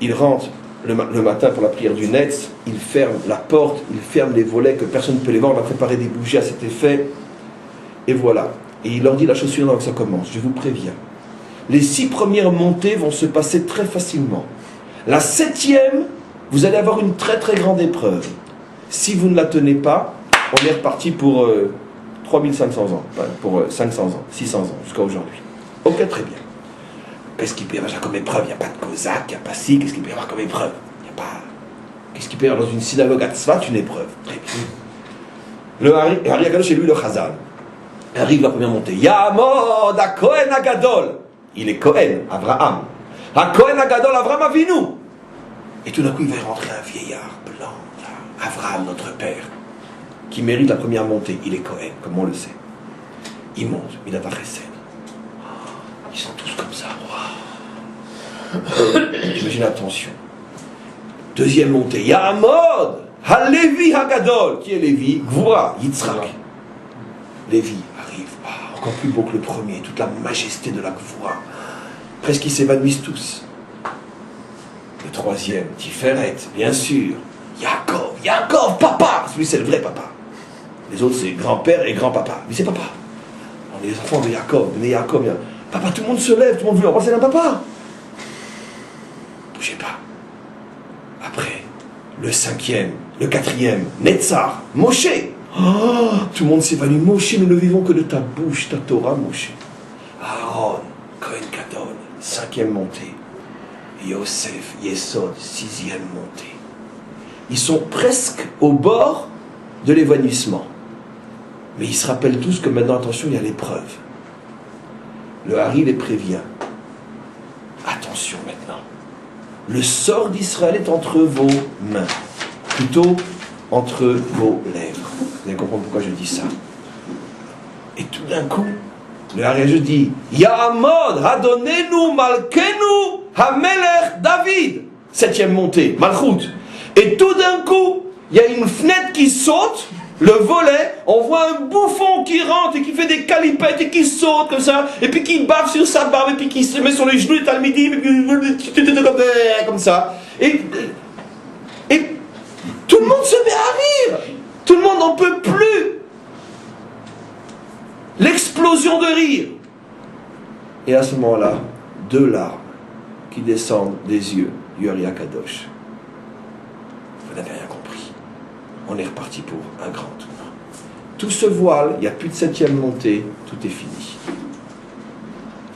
Il rentre le matin pour la prière du Netz, il ferme la porte, il ferme les volets que personne ne peut les voir, on va préparer des bougies à cet effet, et voilà. Et il leur dit la chose suivante, ça commence, je vous préviens. Les 6 premières montées vont se passer très facilement. La 7e, vous allez avoir une très très grande épreuve. Si vous ne la tenez pas, on est reparti pour 3500 ans, pour 500 ans, 600 ans, jusqu'à aujourd'hui. Ok, très bien. Qu'est-ce qu'il peut y avoir comme épreuve? Il n'y a pas de Cosaque, il n'y a pas si. Qu'est-ce qu'il peut y avoir comme épreuve? Il n'y a pas. Qu'est-ce qu'il peut y avoir dans une synagogue à Tzfat? Une épreuve. Très bien. Le Ari Akadosh, c'est lui le Chazal. Arrive la première montée. Yamod à Kohen Agadol. Il est Kohen, Abraham. À Kohen Agadol, Abraham Avinu. Et tout d'un coup, il va y rentrer un vieillard blanc, là. Abraham, notre père, qui mérite la première montée. Il est Kohen, comme on le sait. Il monte, il a ta chesed. Ils sont tous comme ça. Imagine, attention. Deuxième montée. Yamod Halevi Hagadol. Qui est Lévi? Gvura, Yitzhak. Lévi arrive. Encore plus beau que le premier. Toute la majesté de la Gvura. Presque ils s'évanouissent tous. Le troisième, Tiferet, bien sûr. Yaakov, papa. Celui c'est le vrai papa. Les autres c'est grand-père et grand-papa. Lui c'est papa. On est les enfants de Yaakov. Papa, tout le monde se lève, tout le monde veut embrasser un papa. Bougez pas. Après, le 5e, le 4e, Netzar, Moshe. Oh, tout le monde s'évanouit. Moshe, nous ne vivons que de ta bouche, ta Torah, Moshe. Aaron, Kohen Gadol, 5e montée. Yosef, Yesod, 6e montée. Ils sont presque au bord de l'évanouissement. Mais ils se rappellent tous que maintenant, attention, il y a l'épreuve. Le Hari les prévient. Attention maintenant. Le sort d'Israël est entre vos mains. Plutôt entre vos lèvres. Vous allez comprendre pourquoi je dis ça. Et tout d'un coup, le Hari je dis Ya'amod Hadonenu Malkenu Hamelech David. 7e montée, Malchut. Et tout d'un coup, il y a une fenêtre qui saute. Le volet, on voit un bouffon qui rentre et qui fait des calipettes et qui saute comme ça, et puis qui bave sur sa barbe, et puis qui se met sur les genoux des Talmidim, et puis comme ça. Et tout le monde se met à rire. Tout le monde n'en peut plus. L'explosion de rire. Et à ce moment-là, 2 larmes qui descendent des yeux du Ari Akadosh. Vous n'avez rien compris. On est reparti pour un grand tour. Tout se voile, il n'y a plus de 7e montée, tout est fini.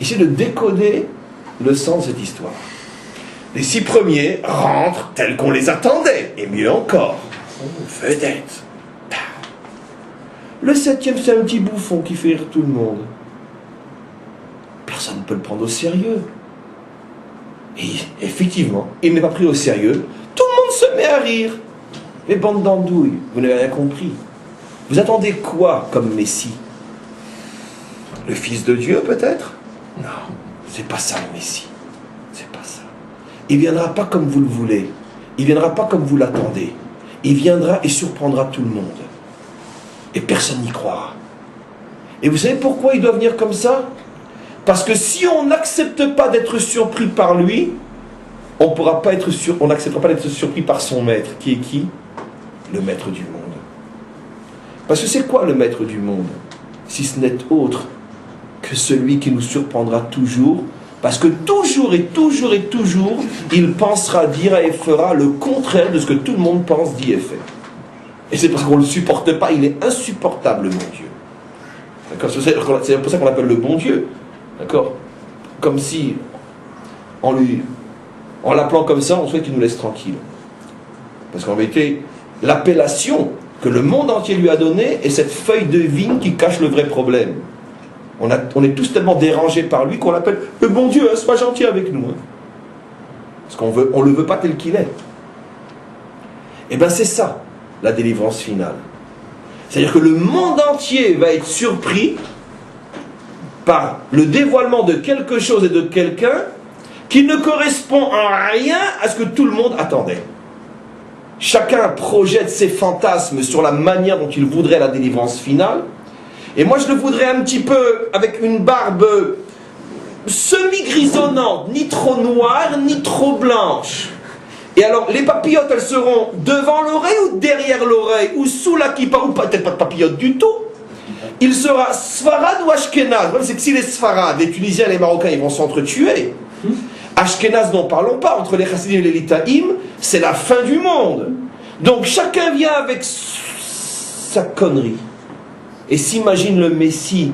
Ici, de décoder le sens de cette histoire. Les 6 premiers rentrent tels qu'on les attendait, et mieux encore, vedette. Le 7e, c'est un petit bouffon qui fait rire tout le monde. Personne ne peut le prendre au sérieux. Et effectivement, il n'est pas pris au sérieux. Tout le monde se met à rire. Les bandes d'andouilles, vous n'avez rien compris. Vous attendez quoi comme Messie? Le Fils de Dieu peut-être? Non, c'est pas ça le Messie. C'est pas ça. Il viendra pas comme vous le voulez. Il viendra pas comme vous l'attendez. Il viendra et surprendra tout le monde. Et personne n'y croira. Et vous savez pourquoi il doit venir comme ça? Parce que si on n'accepte pas d'être surpris par lui, on n'acceptera pas d'être surpris par son maître. Qui est qui? Le maître du monde. Parce que c'est quoi le maître du monde? Si ce n'est autre que celui qui nous surprendra toujours, parce que toujours et toujours et toujours, il pensera, dira et fera le contraire de ce que tout le monde pense, dit et fait. Et c'est parce qu'on ne le supporte pas, il est insupportable, mon Dieu. D'accord? C'est pour ça qu'on l'appelle le bon Dieu. D'accord? Comme si, en l'appelant comme ça, on souhaite qu'il nous laisse tranquille. Parce qu'en vérité, l'appellation que le monde entier lui a donnée est cette feuille de vigne qui cache le vrai problème. On est tous tellement dérangés par lui qu'on l'appelle le bon Dieu, hein, sois gentil avec nous. Hein. Parce qu'on ne le veut pas tel qu'il est. Et bien c'est ça, la délivrance finale. C'est-à-dire que le monde entier va être surpris par le dévoilement de quelque chose et de quelqu'un qui ne correspond en rien à ce que tout le monde attendait. Chacun projette ses fantasmes sur la manière dont il voudrait la délivrance finale. Et moi je le voudrais un petit peu avec une barbe semi-grisonnante, ni trop noire, ni trop blanche. Et alors les papillotes, elles seront devant l'oreille ou derrière l'oreille, ou sous la kippa, ou peut-être pas de papillotes du tout. Il sera Sfarad ou Ashkenaz. Le problème c'est que si les Sfarad, les Tunisiens et les Marocains, ils vont s'entretuer. Ashkenaz, n'en parlons pas, entre les Chassidim et les Litaïm, c'est la fin du monde. Donc chacun vient avec sa connerie et s'imagine le Messie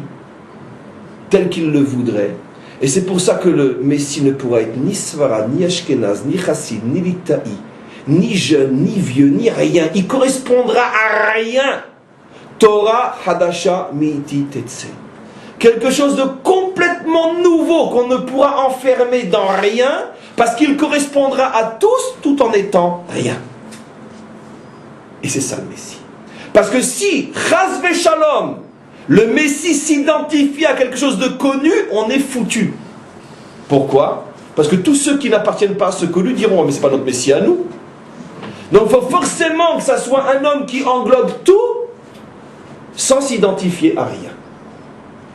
tel qu'il le voudrait. Et c'est pour ça que le Messie ne pourra être ni Svara, ni Ashkenaz, ni Chassid, ni Litaï, ni jeune, ni vieux, ni rien. Il correspondra à rien. Torah Hadasha Mi'iti Tetse. Quelque chose de complètement nouveau qu'on ne pourra enfermer dans rien parce qu'il correspondra à tous tout en étant rien. Et c'est ça le Messie. Parce que si, Chas Veshalom, le Messie s'identifie à quelque chose de connu, on est foutu. Pourquoi? Parce que tous ceux qui n'appartiennent pas à ce connu diront, mais c'est pas notre Messie à nous. Donc il faut forcément que ça soit un homme qui englobe tout, sans s'identifier à rien.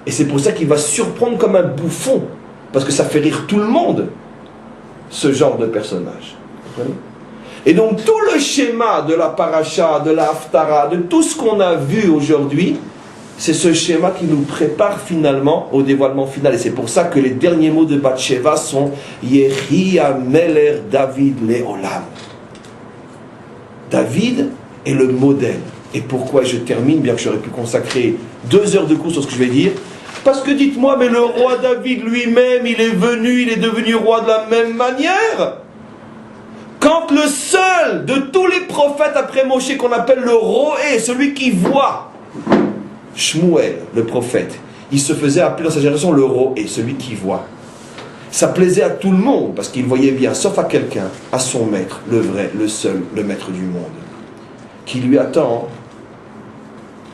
Et c'est pour ça qu'il va surprendre comme un bouffon, parce que ça fait rire tout le monde, ce genre de personnage. Et donc tout le schéma de la paracha, de la haftara, de tout ce qu'on a vu aujourd'hui, c'est ce schéma qui nous prépare finalement au dévoilement final. Et c'est pour ça que les derniers mots de Bathsheba sont Yehi Ameler David Leolam. David est le modèle. Et pourquoi je termine, bien que j'aurais pu consacrer 2 heures de cours sur ce que je vais dire? Parce que dites-moi, mais le roi David lui-même, il est devenu roi de la même manière. Quand le seul de tous les prophètes après Moshe qu'on appelle le Roé, celui qui voit, Shmuel, le prophète, il se faisait appeler dans sa génération le Roé, celui qui voit. Ça plaisait à tout le monde parce qu'il voyait bien, sauf à quelqu'un, à son maître, le vrai, le seul, le maître du monde, qui lui attend,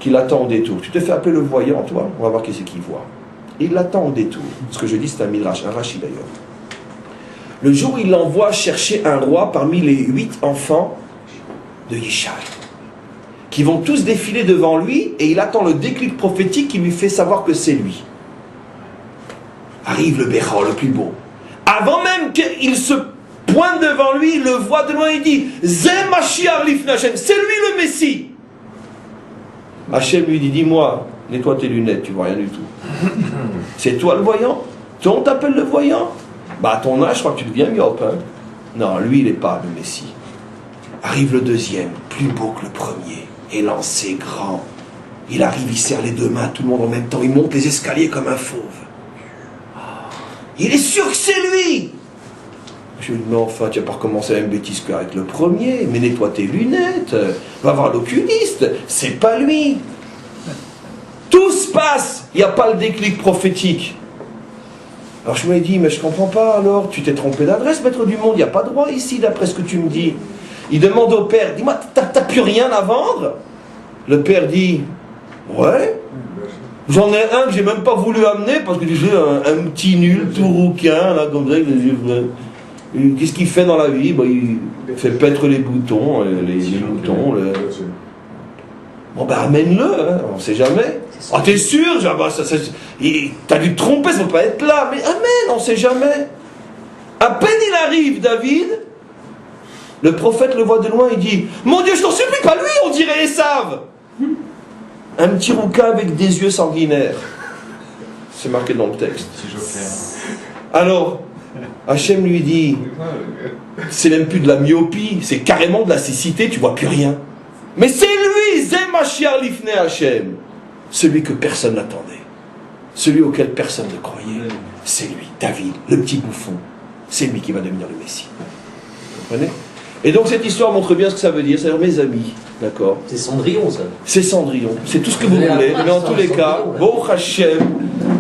qu'il attend au détour. Tu te fais appeler le voyant, toi? On va voir qui c'est qui voit. Il l'attend au détour. Ce que je dis, c'est un midrash, un rachi d'ailleurs. Le jour où il l'envoie chercher un roi parmi les 8 enfants de Yishai, qui vont tous défiler devant lui, et il attend le déclic prophétique qui lui fait savoir que c'est lui. Arrive le Béchor, le plus beau. Avant même qu'il se pointe devant lui, il le voit de loin et dit « Zé Mashiach lifnei Hashem » c'est lui le Messie. Hachem lui dit, dis-moi, nettoie tes lunettes, tu vois rien du tout. C'est toi le voyant? Toi on t'appelle le voyant? Bah à ton âge, je crois que tu deviens myope. Hein? Non, lui il n'est pas le Messie. Arrive le deuxième, plus beau que le premier, élancé, grand. Il arrive, il serre les 2 mains, tout le monde en même temps, il monte les escaliers comme un fauve. Il est sûr que c'est lui! Je lui dis, mais enfin, tu vas pas recommencer la même bêtise qu'avec le premier, mais nettoie tes lunettes, va voir l'oculiste, c'est pas lui. Tout se passe, il n'y a pas le déclic prophétique. Alors je me dis, mais je comprends pas alors, tu t'es trompé d'adresse, maître du monde, il n'y a pas de roi ici, d'après ce que tu me dis. Il demande au père, dis-moi, t'as plus rien à vendre? Le père dit, ouais. J'en ai un que j'ai même pas voulu amener parce que j'ai un petit nul tout rouquin, là, comme ça. Qu'est-ce qu'il fait dans la vie? Il fait paître les boutons, les moutons. Bon, amène-le, hein, on sait jamais. Ah, t'es sûr? T'as dû te tromper, ça ne peut pas être là. Mais amène, on sait jamais. À peine il arrive, David, le prophète le voit de loin, il dit, mon Dieu, je t'en supplie, pas lui, on dirait Esav. Un petit rouquin avec des yeux sanguinaires. C'est marqué dans le texte. Alors, Hachem lui dit, c'est même plus de la myopie, c'est carrément de la cécité, tu vois plus rien. Mais c'est lui, Zemachia Lifne Hachem, celui que personne n'attendait, celui auquel personne ne croyait. C'est lui, David, le petit bouffon. C'est lui qui va devenir le Messie. Vous comprenez? Et donc cette histoire montre bien ce que ça veut dire. C'est-à-dire, mes amis, d'accord? C'est Cendrillon, ça. C'est Cendrillon, c'est tout ce que vous voulez. Mais en tous les cas, Baruch Hashem,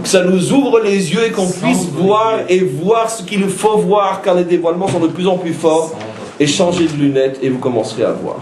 que ça nous ouvre les yeux et qu'on puisse voir ce qu'il faut voir, car les dévoilements sont de plus en plus forts. Et changez de lunettes et vous commencerez à voir.